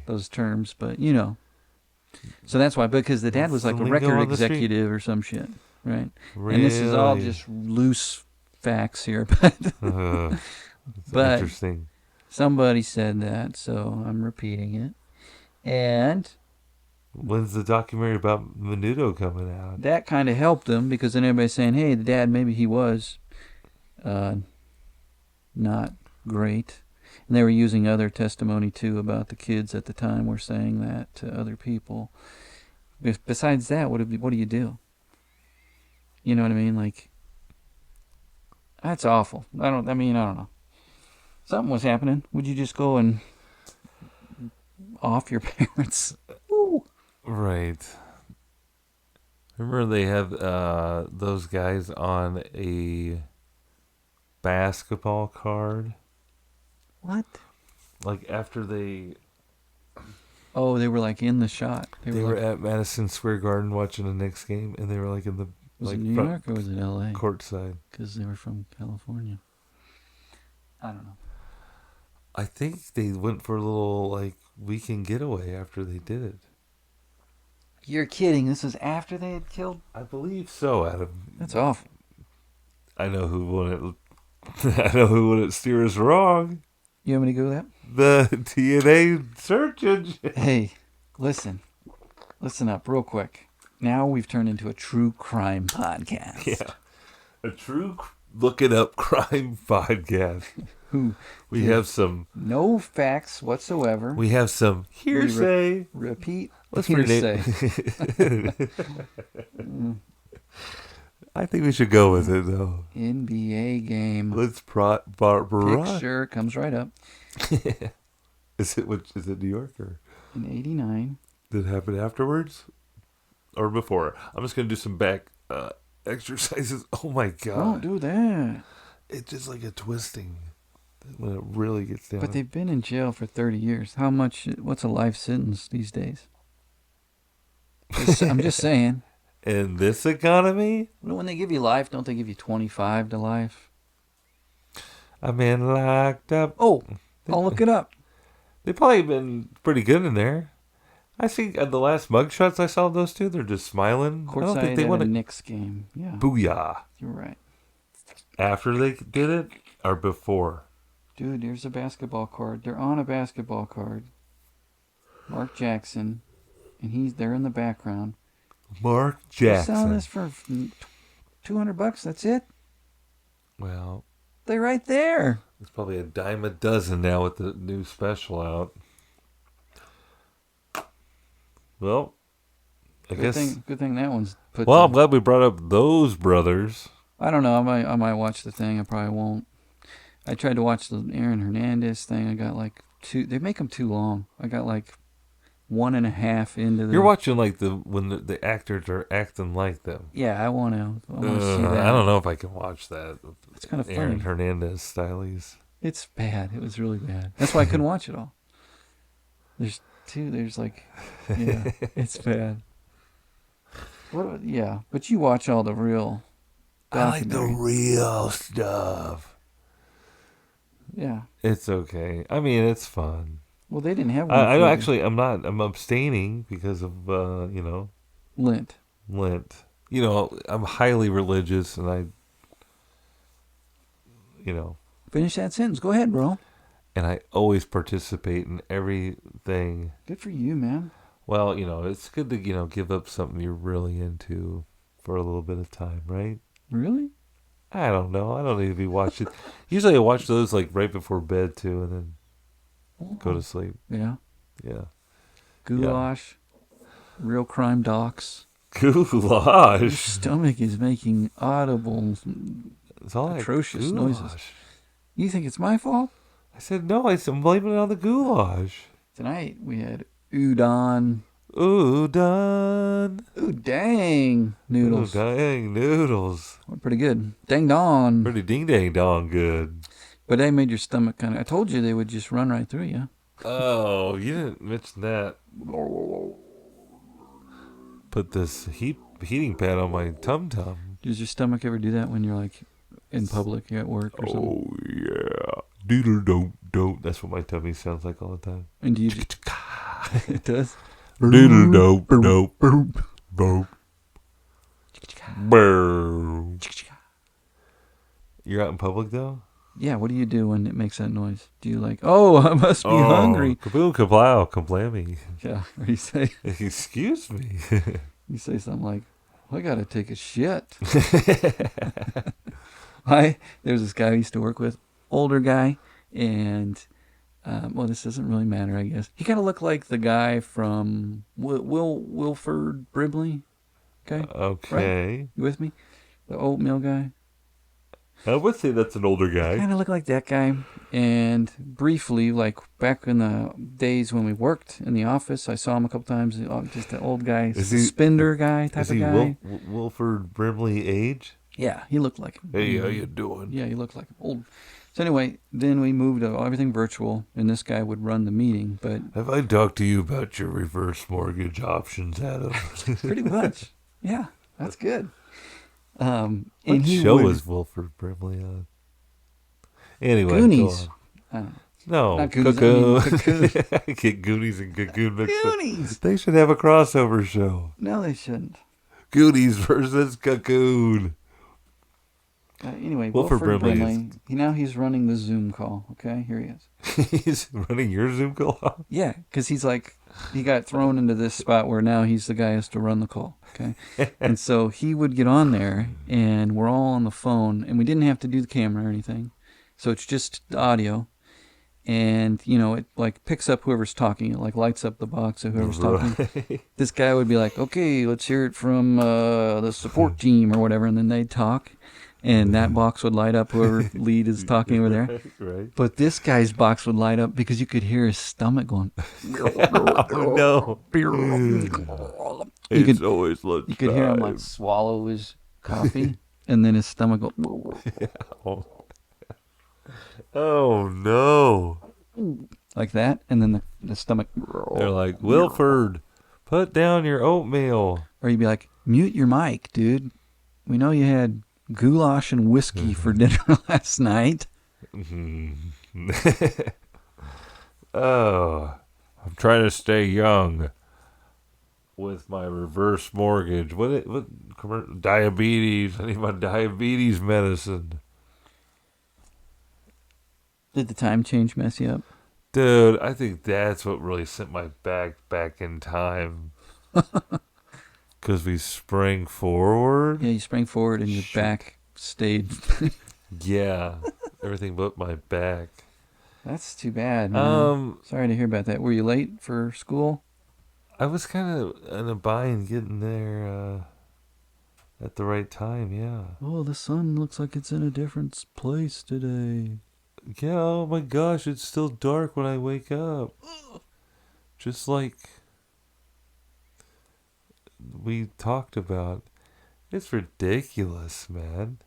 Speaker 2: those terms, but so that's why, because the dad was like
Speaker 1: The
Speaker 2: a
Speaker 1: lingo
Speaker 2: record
Speaker 1: on the street.
Speaker 2: executive or some shit, right?
Speaker 1: Really?
Speaker 2: And this is all just loose facts here, but
Speaker 1: It's
Speaker 2: But-
Speaker 1: interesting.
Speaker 2: somebody said that, so I'm repeating it. And
Speaker 1: When's the documentary about Menudo coming out?
Speaker 2: that kind of helped them, because then everybody's saying, hey, the dad, maybe he was not great. And they were using other testimony, too, about the kids at the time were saying that to other people. Besides that, what do you do? You know what I mean? Like, that's awful. I don't know. Something was happening. Would you just go and off your parents?
Speaker 1: Right. Remember they have those guys on a basketball card?
Speaker 2: What?
Speaker 1: Like after
Speaker 2: Oh, they were like in the shot.
Speaker 1: they were at Madison Square Garden watching the Knicks game, and they were like in the
Speaker 2: Was it
Speaker 1: like
Speaker 2: New
Speaker 1: front
Speaker 2: York or was it L.A.?
Speaker 1: court side.
Speaker 2: Because they were from California. I don't know.
Speaker 1: I think they went for a little like weekend getaway after they did it.
Speaker 2: You're kidding. This was after they had killed?
Speaker 1: I believe so, Adam.
Speaker 2: That's awful.
Speaker 1: I know who wouldn't. I know who wouldn't steer us wrong.
Speaker 2: You want me to go that?
Speaker 1: The DNA search engine.
Speaker 2: Hey, listen. Listen up real quick. Now we've turned into a true crime podcast.
Speaker 1: Yeah, a true look it up crime podcast.
Speaker 2: Who
Speaker 1: We have some.
Speaker 2: no facts whatsoever.
Speaker 1: We have some hearsay.
Speaker 2: Repeat.
Speaker 1: Let's
Speaker 2: hearsay.
Speaker 1: I think we should go with it though.
Speaker 2: NBA game.
Speaker 1: Let's
Speaker 2: Picture comes right up.
Speaker 1: Is it New York or
Speaker 2: In 89.
Speaker 1: did it happen afterwards or before? I'm just gonna do some back exercises. Oh my god!
Speaker 2: Don't do that.
Speaker 1: It's just like a twisting when it really gets down.
Speaker 2: But they've been in jail for 30 years. How much? What's a life sentence these days? I'm just saying.
Speaker 1: In this economy,
Speaker 2: When they give you life, don't they give you 25 to life?
Speaker 1: a man locked up.
Speaker 2: Oh, I'll look it up.
Speaker 1: They've probably been pretty good in there. I see the last mugshots I saw of those two, they're just smiling. I don't
Speaker 2: Courtside
Speaker 1: think they
Speaker 2: at
Speaker 1: want
Speaker 2: a
Speaker 1: to.
Speaker 2: Knicks game. Yeah,
Speaker 1: Booyah.
Speaker 2: you're right.
Speaker 1: After they did it or before?
Speaker 2: Dude, there's a basketball card. They're on a basketball card. Mark Jackson, and they're in the background.
Speaker 1: Mark
Speaker 2: They're selling
Speaker 1: Jackson.
Speaker 2: this for $200. That's it.
Speaker 1: Well,
Speaker 2: They're right there.
Speaker 1: it's probably a dime a dozen now with the new special out. Well, I guess.
Speaker 2: Good thing that one's put.
Speaker 1: Well, I'm glad we brought up those brothers.
Speaker 2: I don't know. I might watch the thing. I probably won't. I tried to watch the Aaron Hernandez thing. I got like two. They make them too long. I got like 1.5 into the.
Speaker 1: You're watching like when the actors are acting like them.
Speaker 2: Yeah, I want to see that.
Speaker 1: I don't know if I can watch that.
Speaker 2: It's kind of funny.
Speaker 1: Aaron Hernandez stylies.
Speaker 2: It's bad. It was really bad. That's why I couldn't watch it all. There's two. There's like, yeah, it's bad. What? Yeah, but you watch all the real.
Speaker 1: I like the
Speaker 2: documentary.
Speaker 1: real stuff.
Speaker 2: Yeah.
Speaker 1: It's okay. I mean, it's fun.
Speaker 2: Well, they didn't have one.
Speaker 1: I
Speaker 2: for
Speaker 1: actually, I'm not. I'm abstaining because of
Speaker 2: Lent.
Speaker 1: Lent. I'm highly religious, and
Speaker 2: Finish that sentence. Go ahead, bro.
Speaker 1: and I always participate in everything.
Speaker 2: Good for you, man.
Speaker 1: Well, it's good to give up something you're really into for a little bit of time, right?
Speaker 2: Really?
Speaker 1: I don't know. I don't need to be watching. Usually, I watch those like right before bed too, and then go to sleep.
Speaker 2: Yeah.
Speaker 1: Yeah.
Speaker 2: Goulash. Real crime docs. Your
Speaker 1: Goulash.
Speaker 2: stomach is making audible,
Speaker 1: It's all that
Speaker 2: atrocious
Speaker 1: goulash.
Speaker 2: noises. You think it's my fault?
Speaker 1: I said no. I'm blaming it on the goulash.
Speaker 2: Tonight we had udon.
Speaker 1: Ooh, done.
Speaker 2: Ooh, dang. Noodles.
Speaker 1: Ooh, dang noodles.
Speaker 2: Were pretty good. Dang dong.
Speaker 1: Pretty ding dang dong good.
Speaker 2: But they made your stomach kind of. I told you they would just run right through you.
Speaker 1: Oh, you didn't mention that. Put this heating pad on my tum tum.
Speaker 2: Does your stomach ever do that when you're like in public, you're at work or something?
Speaker 1: Oh yeah. Doodle don't. That's what my tummy sounds like all the time.
Speaker 2: And do you just, it does?
Speaker 1: Doodle dope. Boop. Boom. You're out in public though?
Speaker 2: Yeah, what do you do when it makes that noise? Do you like, oh, I must be hungry?
Speaker 1: Kaboo, kablow, kablammy.
Speaker 2: Yeah, or you say,
Speaker 1: Excuse me.
Speaker 2: you say something like, I gotta take a shit. There's this guy I used to work with, older guy, and well, this doesn't really matter, I guess. He kind of looked like the guy from Wilford Brimley. Okay.
Speaker 1: Okay.
Speaker 2: You with me? The oatmeal guy.
Speaker 1: I would say that's an older guy.
Speaker 2: Kind of look like that guy. And briefly, like back in the days when we worked in the office, I saw him a couple times. Just an old guy,
Speaker 1: Is he
Speaker 2: suspender guy
Speaker 1: is
Speaker 2: type of
Speaker 1: he
Speaker 2: guy.
Speaker 1: Wilford Brimley age?
Speaker 2: Yeah, he looked like him.
Speaker 1: Hey, how you doing?
Speaker 2: Yeah, he looked like him. Old. So anyway, then we moved to everything virtual, and this guy would run the meeting. But
Speaker 1: Have I talked to you about your reverse mortgage options, Adam?
Speaker 2: pretty much, yeah, that's good.
Speaker 1: What
Speaker 2: And he
Speaker 1: show
Speaker 2: would,
Speaker 1: was Wilford Brimley on? Anyway,
Speaker 2: Goonies.
Speaker 1: go on.
Speaker 2: Uh,
Speaker 1: No,
Speaker 2: Not Goonies, I
Speaker 1: Cocoon.
Speaker 2: mean Cocoon.
Speaker 1: I get Goonies and Cocoon mixed up.
Speaker 2: Goonies.
Speaker 1: They should have a crossover show.
Speaker 2: No, they shouldn't.
Speaker 1: Goonies versus Cocoon.
Speaker 2: Anyway,
Speaker 1: Wilford
Speaker 2: Wilford
Speaker 1: Brimley
Speaker 2: Brimley. Now he's running the Zoom call. Okay, here he is.
Speaker 1: He's running your Zoom call.
Speaker 2: Yeah, because he's like, he got thrown into this spot where now he's the guy who has to run the call. Okay. And so he would get on there, and we're all on the phone, and we didn't have to do the camera or anything. So it's just the audio. And, it like picks up whoever's talking. It like lights up the box of whoever's talking.
Speaker 1: Right.
Speaker 2: This guy would be like, okay, let's hear it from the support team or whatever. And then they'd talk. And that box would light up whoever lead is talking over there.
Speaker 1: Right.
Speaker 2: But this guy's box would light up because you could hear his stomach going.
Speaker 1: Oh, no.
Speaker 2: You
Speaker 1: It's
Speaker 2: could-
Speaker 1: always lunchtime.
Speaker 2: You could hear him like swallow his coffee, and then his stomach go
Speaker 1: Oh, no.
Speaker 2: like that, and then the stomach.
Speaker 1: They're like, Wilford, put down your oatmeal.
Speaker 2: Or you'd be like, mute your mic, dude. We know you had goulash and whiskey for dinner last night.
Speaker 1: Oh, I'm trying to stay young with my reverse mortgage. Diabetes? I need my diabetes medicine.
Speaker 2: Did the time change mess you up?
Speaker 1: Dude, I think that's what really sent my back in time. Because we sprang forward.
Speaker 2: Yeah, you sprang forward and your
Speaker 1: Shoot.
Speaker 2: back stayed.
Speaker 1: Yeah, everything but my back.
Speaker 2: That's too bad, man. Sorry to hear about that. Were you late for school?
Speaker 1: I was kind of in a bind getting there at the right time, yeah.
Speaker 2: Oh, the sun looks like it's in a different place today.
Speaker 1: Yeah, oh my gosh, it's still dark when I wake up. Just like we talked about. It's ridiculous, man.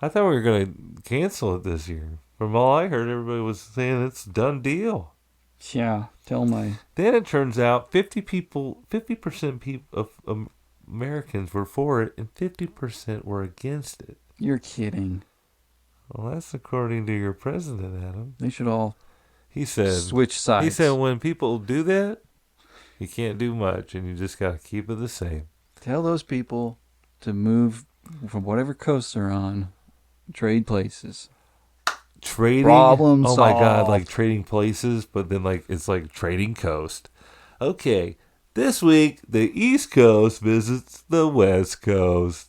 Speaker 1: I thought we were going to cancel it this year. From all I heard, everybody was saying it's a done deal.
Speaker 2: Yeah, tell my.
Speaker 1: Then it turns out 50% of Americans were for it and 50% were against it.
Speaker 2: You're kidding.
Speaker 1: Well, that's according to your president, Adam.
Speaker 2: They should all
Speaker 1: He said,
Speaker 2: switch sides.
Speaker 1: He said when people do that, you can't do much and you just got to keep it the same.
Speaker 2: Tell those people to move from whatever coast they're on, trade places.
Speaker 1: Trading?
Speaker 2: Problem
Speaker 1: Oh my God,
Speaker 2: solved.
Speaker 1: like trading places, but then like it's like trading coast. Okay, this week the East Coast visits the West Coast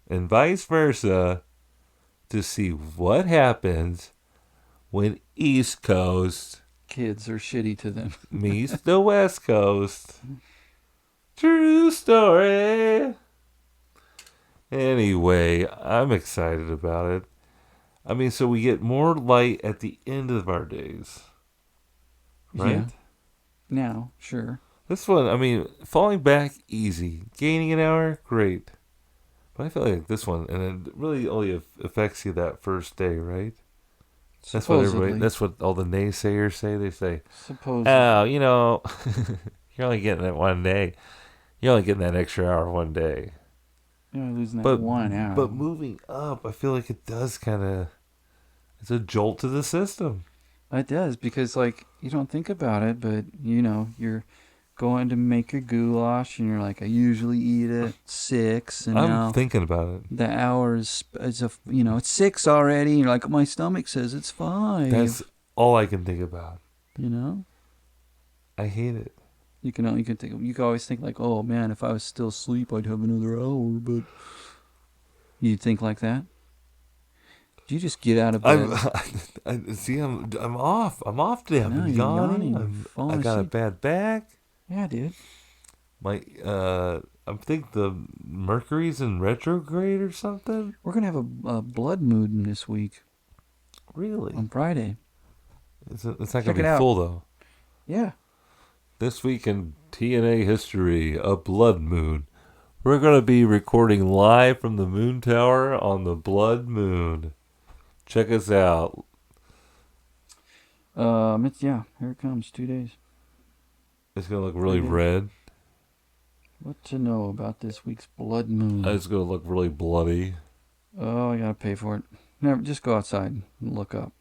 Speaker 1: and vice versa to see what happens when East Coast
Speaker 2: Kids are shitty to them.
Speaker 1: meets the West Coast. True story. Anyway, I'm excited about it. I mean, so we get more light at the end of our days. Right?
Speaker 2: Yeah. Now, sure.
Speaker 1: This one, I mean, falling back, easy. Gaining an hour, great. But I feel like this one, and it really only affects you that first day, right? That's what everybody, that's what all the naysayers say. They say,
Speaker 2: Supposedly.
Speaker 1: oh, you're only getting that one day. You're only getting that extra hour one day.
Speaker 2: You're losing that 1 hour.
Speaker 1: But moving up, I feel like it does kind of, it's a jolt to the system.
Speaker 2: It does, because, like, you don't think about it, but, you're going to make your goulash, and you're like, I usually eat at 6, and
Speaker 1: I'm
Speaker 2: now
Speaker 1: thinking about it.
Speaker 2: the hour is it's 6 already, and you're like, my stomach says it's 5.
Speaker 1: That's all I can think about. I hate it.
Speaker 2: You can always think like, oh man, if I was still asleep, I'd have another hour. But you think like that? Do you just get out of bed?
Speaker 1: I'm off. I'm off today. I've
Speaker 2: No,
Speaker 1: been
Speaker 2: you're
Speaker 1: yawning.
Speaker 2: yawning. You're falling
Speaker 1: I got a
Speaker 2: asleep.
Speaker 1: bad back.
Speaker 2: Yeah, dude.
Speaker 1: My I think the Mercury's in retrograde or something.
Speaker 2: We're gonna have a blood moon this week
Speaker 1: Really?
Speaker 2: on Friday.
Speaker 1: It's not
Speaker 2: Check
Speaker 1: gonna
Speaker 2: it
Speaker 1: be
Speaker 2: out.
Speaker 1: full though.
Speaker 2: Yeah.
Speaker 1: This week in TNA history, a blood moon. We're gonna be recording live from the moon tower on the blood moon. Check us out.
Speaker 2: It's here it comes. 2 days.
Speaker 1: It's gonna look really
Speaker 2: 3 days.
Speaker 1: red.
Speaker 2: What to know about this week's blood moon?
Speaker 1: It's gonna look really bloody.
Speaker 2: Oh, I gotta pay for it. Never, just go outside and look up.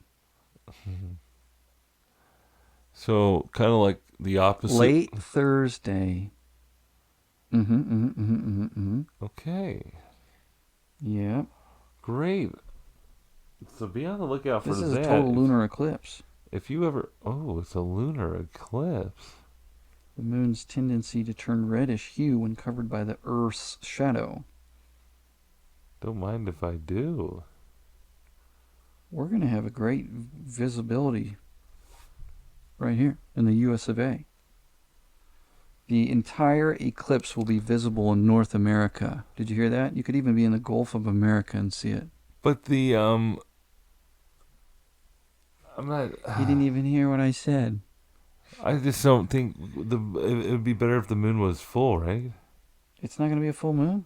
Speaker 1: So kind of like the opposite.
Speaker 2: Late Thursday.
Speaker 1: Okay.
Speaker 2: Yep.
Speaker 1: Great. So be on the lookout for
Speaker 2: This is
Speaker 1: that.
Speaker 2: a total lunar eclipse.
Speaker 1: If you ever, it's a lunar eclipse.
Speaker 2: The moon's tendency to turn reddish hue when covered by the Earth's shadow.
Speaker 1: Don't mind if I do.
Speaker 2: We're going to have a great visibility right here in the US of A. The entire eclipse will be visible in North America. Did you hear that? You could even be in the Gulf of America and see it.
Speaker 1: But the I'm not.
Speaker 2: You didn't even hear what I said.
Speaker 1: I just don't think it would be better if the moon was full, right?
Speaker 2: It's not going to be a full moon?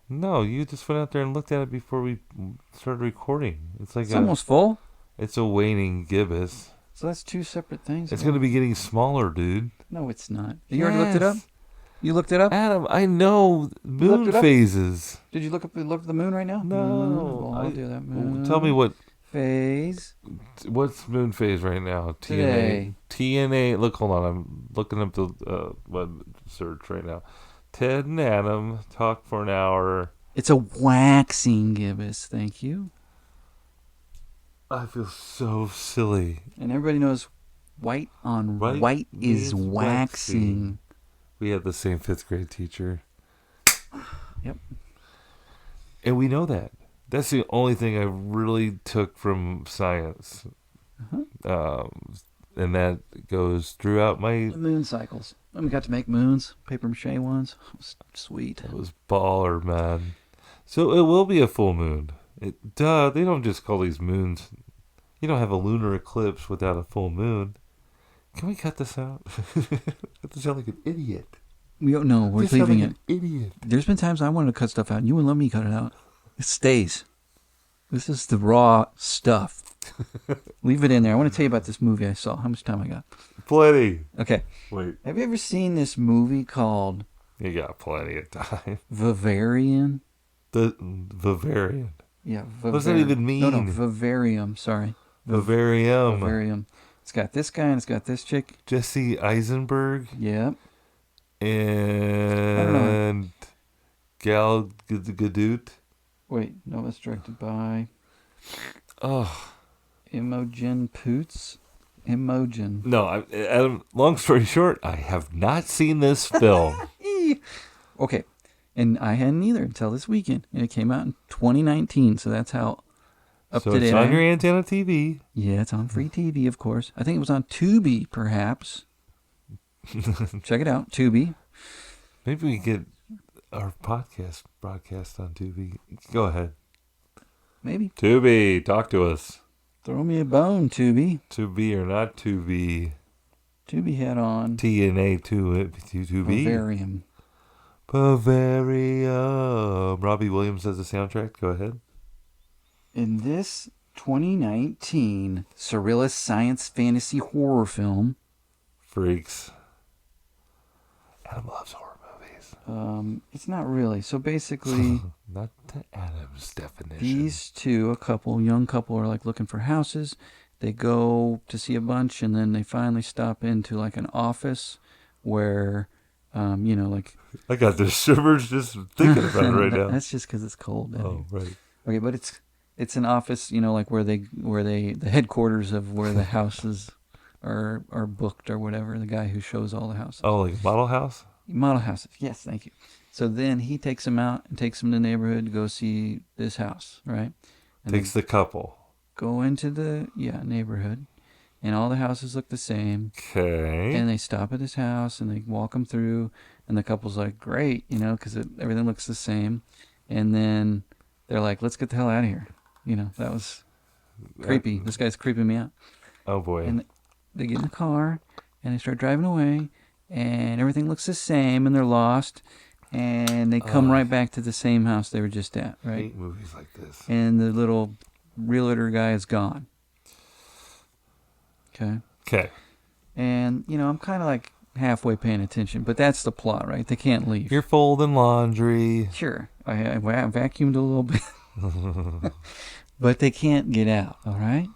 Speaker 1: No, you just went out there and looked at it before we started recording. It's like
Speaker 2: It's almost full.
Speaker 1: It's a waning gibbous.
Speaker 2: So that's two separate things.
Speaker 1: It's going to be getting smaller, dude.
Speaker 2: No, it's not. You already looked it up? You looked it up?
Speaker 1: Adam, I know moon phases.
Speaker 2: Did you look at the moon right now?
Speaker 1: No.
Speaker 2: I'll do that. Moon
Speaker 1: Tell me what
Speaker 2: phase.
Speaker 1: What's moon phase right now?
Speaker 2: Today.
Speaker 1: TNA. Look, hold on. I'm looking up the web search right now. Ted and Adam talk for an hour.
Speaker 2: It's a waxing gibbous. Thank you.
Speaker 1: I feel so silly.
Speaker 2: And everybody knows white on white is waxing.
Speaker 1: We had the same 5th grade teacher.
Speaker 2: Yep.
Speaker 1: And we know that. That's the only thing I really took from science. And that goes throughout my...
Speaker 2: The moon cycles. And we got to make moons, paper mache ones. It was sweet.
Speaker 1: It was baller, man. So it will be a full moon. They don't just call these moons... You don't have a lunar eclipse without a full moon. Can we cut this out? I have to sound like an idiot.
Speaker 2: We're leaving it.
Speaker 1: An idiot.
Speaker 2: There's been times I wanted to cut stuff out, and you wouldn't let me cut it out. It stays. This is the raw stuff. Leave it in there. I want to tell you about this movie I saw. How much time I got?
Speaker 1: Plenty.
Speaker 2: Okay.
Speaker 1: Wait.
Speaker 2: Have you ever seen this movie called...
Speaker 1: You got plenty of time.
Speaker 2: Vivarium?
Speaker 1: The Vivarium.
Speaker 2: Yeah,
Speaker 1: What does that even mean?
Speaker 2: No, Vivarium. Sorry.
Speaker 1: Vivarium.
Speaker 2: Vivarium. It's got this guy and it's got this chick.
Speaker 1: Jesse Eisenberg.
Speaker 2: Yep.
Speaker 1: And Gal Gadot.
Speaker 2: Wait, no, it's directed by
Speaker 1: Oh.
Speaker 2: Imogen Poots. Imogen.
Speaker 1: No, Adam, long story short, I have not seen this film.
Speaker 2: Okay. And I hadn't either until this weekend. And it came out in 2019, so that's how up to date.
Speaker 1: So it's on your antenna TV.
Speaker 2: Yeah, it's on free TV, of course. I think it was on Tubi, perhaps. Check it out, Tubi.
Speaker 1: Maybe we get our podcast broadcast on Tubi. Go ahead.
Speaker 2: Maybe.
Speaker 1: Tubi, talk to us.
Speaker 2: Throw me a bone, Tubi.
Speaker 1: Tubi or not Tubi.
Speaker 2: Tubi had on
Speaker 1: TNA Tubi.
Speaker 2: Vivarium.
Speaker 1: Bavaria. Robbie Williams has the soundtrack. Go ahead.
Speaker 2: In this 2019 surrealist science fantasy horror film,
Speaker 1: Freaks. Adam loves horror movies.
Speaker 2: it's not really. So basically,
Speaker 1: Not to Adam's definition.
Speaker 2: these two, young couple, are like looking for houses. They go to see a bunch, and then they finally stop into like an office where, like...
Speaker 1: I got the shivers just thinking about it right now.
Speaker 2: That's just because it's cold.
Speaker 1: Oh, right.
Speaker 2: Okay, but it's an office, like where the headquarters of where the houses are booked or whatever. The guy who shows all the houses.
Speaker 1: Oh, like model house?
Speaker 2: Model houses. Yes, thank you. So then he takes them out and takes them to the neighborhood to go see this house, right? And
Speaker 1: Takes the couple.
Speaker 2: go into the neighborhood, and all the houses look the same.
Speaker 1: Okay.
Speaker 2: And they stop at this house and they walk them through, And the couple's like, great, because everything looks the same. And then they're like, let's get the hell out of here. That was creepy. This guy's creeping me out.
Speaker 1: Oh boy.
Speaker 2: And they get in the car and they start driving away, and everything looks the same, and they're lost. And they come right back to the same house they were just at,
Speaker 1: I
Speaker 2: right?
Speaker 1: hate movies like this.
Speaker 2: And the little realtor guy is gone. Okay.
Speaker 1: Okay.
Speaker 2: And, I'm kind of like halfway paying attention, but that's the plot, right? They can't leave.
Speaker 1: You're folding laundry.
Speaker 2: Sure. I vacuumed a little bit. But they can't get out, all right?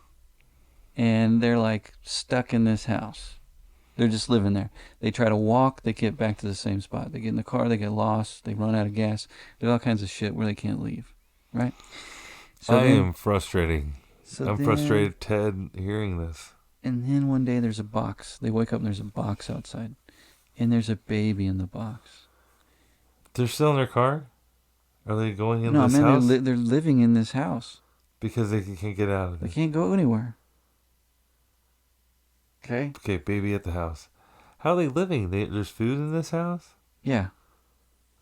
Speaker 2: And they're like stuck in this house. They're just living there. They try to walk, they get back to the same spot. They get in the car, they get lost, they run out of gas. There's all kinds of shit where they can't leave, right? So
Speaker 1: I am frustrating. I'm
Speaker 2: then-
Speaker 1: frustrated, Ted, hearing this.
Speaker 2: And then one day there's a box. They wake up and there's a box outside. And there's a baby in the box.
Speaker 1: They're still in their car? Are they going in
Speaker 2: No,
Speaker 1: this
Speaker 2: man,
Speaker 1: house?
Speaker 2: they're living in this house.
Speaker 1: Because they can't get out of
Speaker 2: They
Speaker 1: it.
Speaker 2: can't go anywhere. Okay?
Speaker 1: Okay, baby at the house. How are they living? There's food in this house?
Speaker 2: Yeah.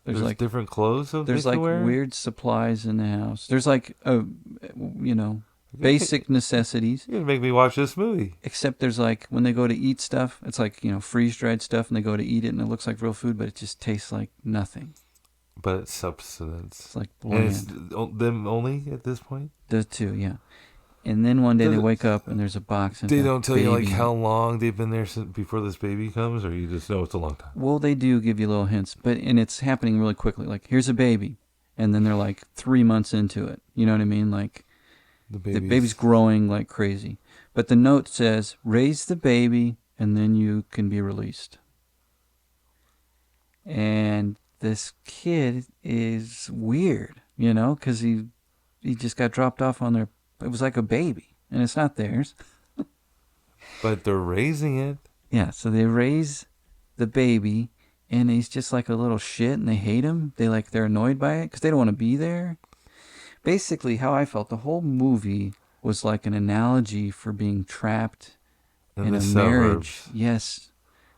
Speaker 1: There's
Speaker 2: like
Speaker 1: different clothes that
Speaker 2: there's
Speaker 1: they
Speaker 2: like
Speaker 1: can wear?
Speaker 2: weird supplies in the house. There's like basic necessities.
Speaker 1: You're going to make me watch this movie.
Speaker 2: Except there's like when they go to eat stuff, it's like, freeze dried stuff, and they go to eat it and it looks like real food, but it just tastes like nothing.
Speaker 1: But it's substance.
Speaker 2: It's like
Speaker 1: And
Speaker 2: bland.
Speaker 1: it's them only at this point?
Speaker 2: The two, yeah. And then one day they wake up and there's a box. And
Speaker 1: They
Speaker 2: it's a
Speaker 1: don't tell you like
Speaker 2: baby.
Speaker 1: how long they've been there since before this baby comes, or you just know it's a long time?
Speaker 2: Well, they do give you little hints, and it's happening really quickly. Like, here's a baby, and then they're like 3 months into it. You know what I mean? Like,
Speaker 1: The
Speaker 2: the baby's growing like crazy. But the note says, raise the baby, and then you can be released. And this kid is weird, because he just got dropped off on their... It was like a baby, and it's not theirs.
Speaker 1: But they're raising it.
Speaker 2: Yeah, so they raise the baby, and he's just like a little shit, and they hate him. They're annoyed by it because they don't want to be there. Basically, how I felt, the whole movie was like an analogy for being trapped in
Speaker 1: the
Speaker 2: a
Speaker 1: suburbs.
Speaker 2: marriage.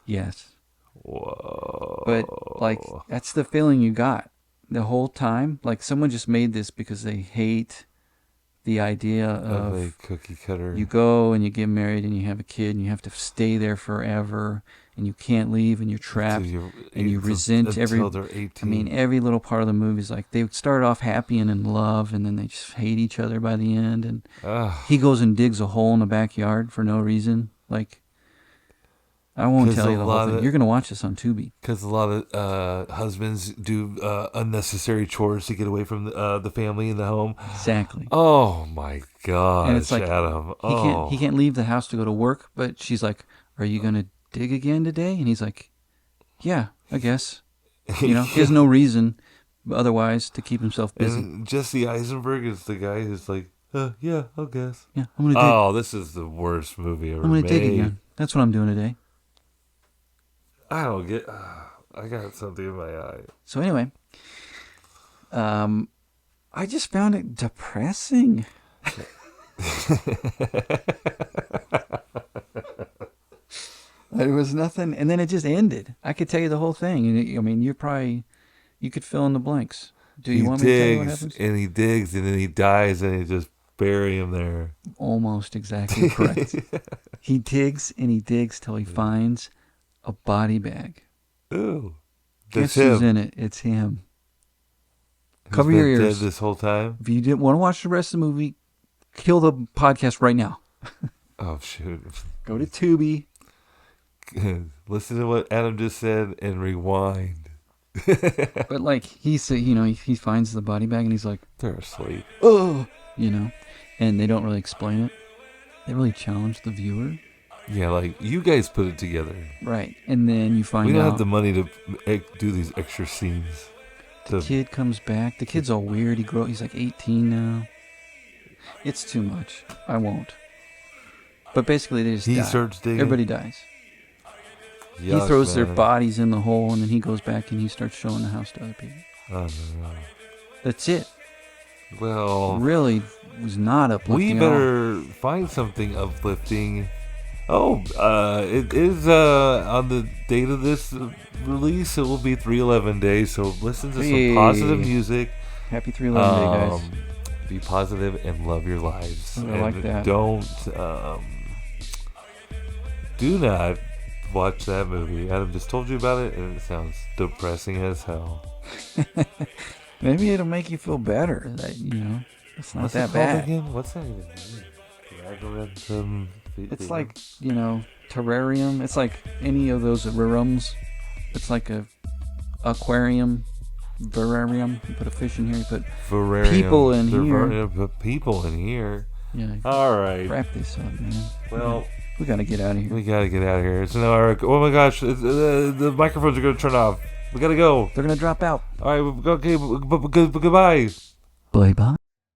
Speaker 2: Yes.
Speaker 1: Whoa.
Speaker 2: But like that's the feeling you got the whole time. Like someone just made this because they hate the idea
Speaker 1: Of a
Speaker 2: of
Speaker 1: cookie cutter.
Speaker 2: you go and you get married and you have a kid and you have to stay there forever and you can't leave and you're trapped and you resent every...
Speaker 1: Until they're 18.
Speaker 2: I mean, every little part of the movie is like they start off happy and in love, and then they just hate each other by the end. And he goes and digs a hole in the backyard for no reason. Like, I won't
Speaker 1: 'Cause
Speaker 2: tell you
Speaker 1: a
Speaker 2: the
Speaker 1: lot
Speaker 2: whole thing.
Speaker 1: of-
Speaker 2: You're gonna watch this on Tubi.
Speaker 1: Because a lot of husbands do unnecessary chores to get away from the family in the home.
Speaker 2: Exactly.
Speaker 1: Oh my gosh,
Speaker 2: And it's like
Speaker 1: Adam. Oh.
Speaker 2: he can't leave the house to go to work, but she's like, "Are you gonna dig again today?" And he's like, "Yeah, I guess." He has no reason otherwise to keep himself busy.
Speaker 1: And Jesse Eisenberg is the guy who's like, yeah, I guess.
Speaker 2: Yeah, I'm gonna dig.
Speaker 1: Oh, this is the worst movie ever
Speaker 2: I'm gonna
Speaker 1: made.
Speaker 2: dig again. That's what I'm doing today.
Speaker 1: I don't get. I got something in my eye.
Speaker 2: So anyway, I just found it depressing. There was nothing, and then it just ended. I could tell you the whole thing. I mean, you could fill in the blanks. Do you
Speaker 1: He
Speaker 2: want me to tell you what
Speaker 1: digs
Speaker 2: happens?
Speaker 1: and he digs and then he dies and he just bury him there.
Speaker 2: Almost exactly correct. He digs and he digs till he finds a body bag.
Speaker 1: Ooh,
Speaker 2: Guess
Speaker 1: that's him.
Speaker 2: who's in it? It's him.
Speaker 1: Who's
Speaker 2: Cover
Speaker 1: been
Speaker 2: your ears.
Speaker 1: dead this whole time.
Speaker 2: If you didn't want to watch the rest of the movie, kill the podcast right now.
Speaker 1: Oh shoot!
Speaker 2: Go to Tubi.
Speaker 1: Listen to what Adam just said and rewind.
Speaker 2: But like he finds the body bag and he's like,
Speaker 1: They're asleep.
Speaker 2: oh, and they don't really explain it. They really challenge the viewer,
Speaker 1: Yeah, like you guys put it together.
Speaker 2: right? And then you find
Speaker 1: We don't
Speaker 2: out
Speaker 1: have the money to do these extra scenes.
Speaker 2: the kid comes back. The kid's all weird. He's like 18 now. It's too much. I won't. But basically, they just
Speaker 1: He
Speaker 2: die.
Speaker 1: starts digging.
Speaker 2: Everybody dies. He
Speaker 1: Yuck,
Speaker 2: throws their
Speaker 1: man.
Speaker 2: bodies in the hole, and then he goes back and he starts showing the house to other people.
Speaker 1: Oh, no.
Speaker 2: That's it.
Speaker 1: Well,
Speaker 2: Really was not uplifting.
Speaker 1: we
Speaker 2: at all.
Speaker 1: better find something uplifting It is on the date of this release. It will be 311 days. So listen to some positive
Speaker 2: Hey,
Speaker 1: music.
Speaker 2: happy 311 day, guys.
Speaker 1: Be positive and love your lives.
Speaker 2: I
Speaker 1: and
Speaker 2: like that.
Speaker 1: Do not watch that movie. Adam just told you about it, and it sounds depressing as hell.
Speaker 2: Maybe it'll make you feel better that, it's not
Speaker 1: What's
Speaker 2: that
Speaker 1: it called
Speaker 2: bad.
Speaker 1: again? What's that even mean? Dragorism.
Speaker 2: It's like, terrarium. It's like any of those rarums. It's like a aquarium, terrarium. You put a fish in here, you put
Speaker 1: Vivarium.
Speaker 2: people in here.
Speaker 1: Put people in here.
Speaker 2: Yeah,
Speaker 1: All right.
Speaker 2: wrap this up, man.
Speaker 1: Well,
Speaker 2: We gotta get out of here.
Speaker 1: we gotta get out of here. So now, oh my gosh, the microphones are gonna turn off. We gotta go.
Speaker 2: They're gonna drop out.
Speaker 1: All right. Okay. Goodbye.
Speaker 2: Bye bye.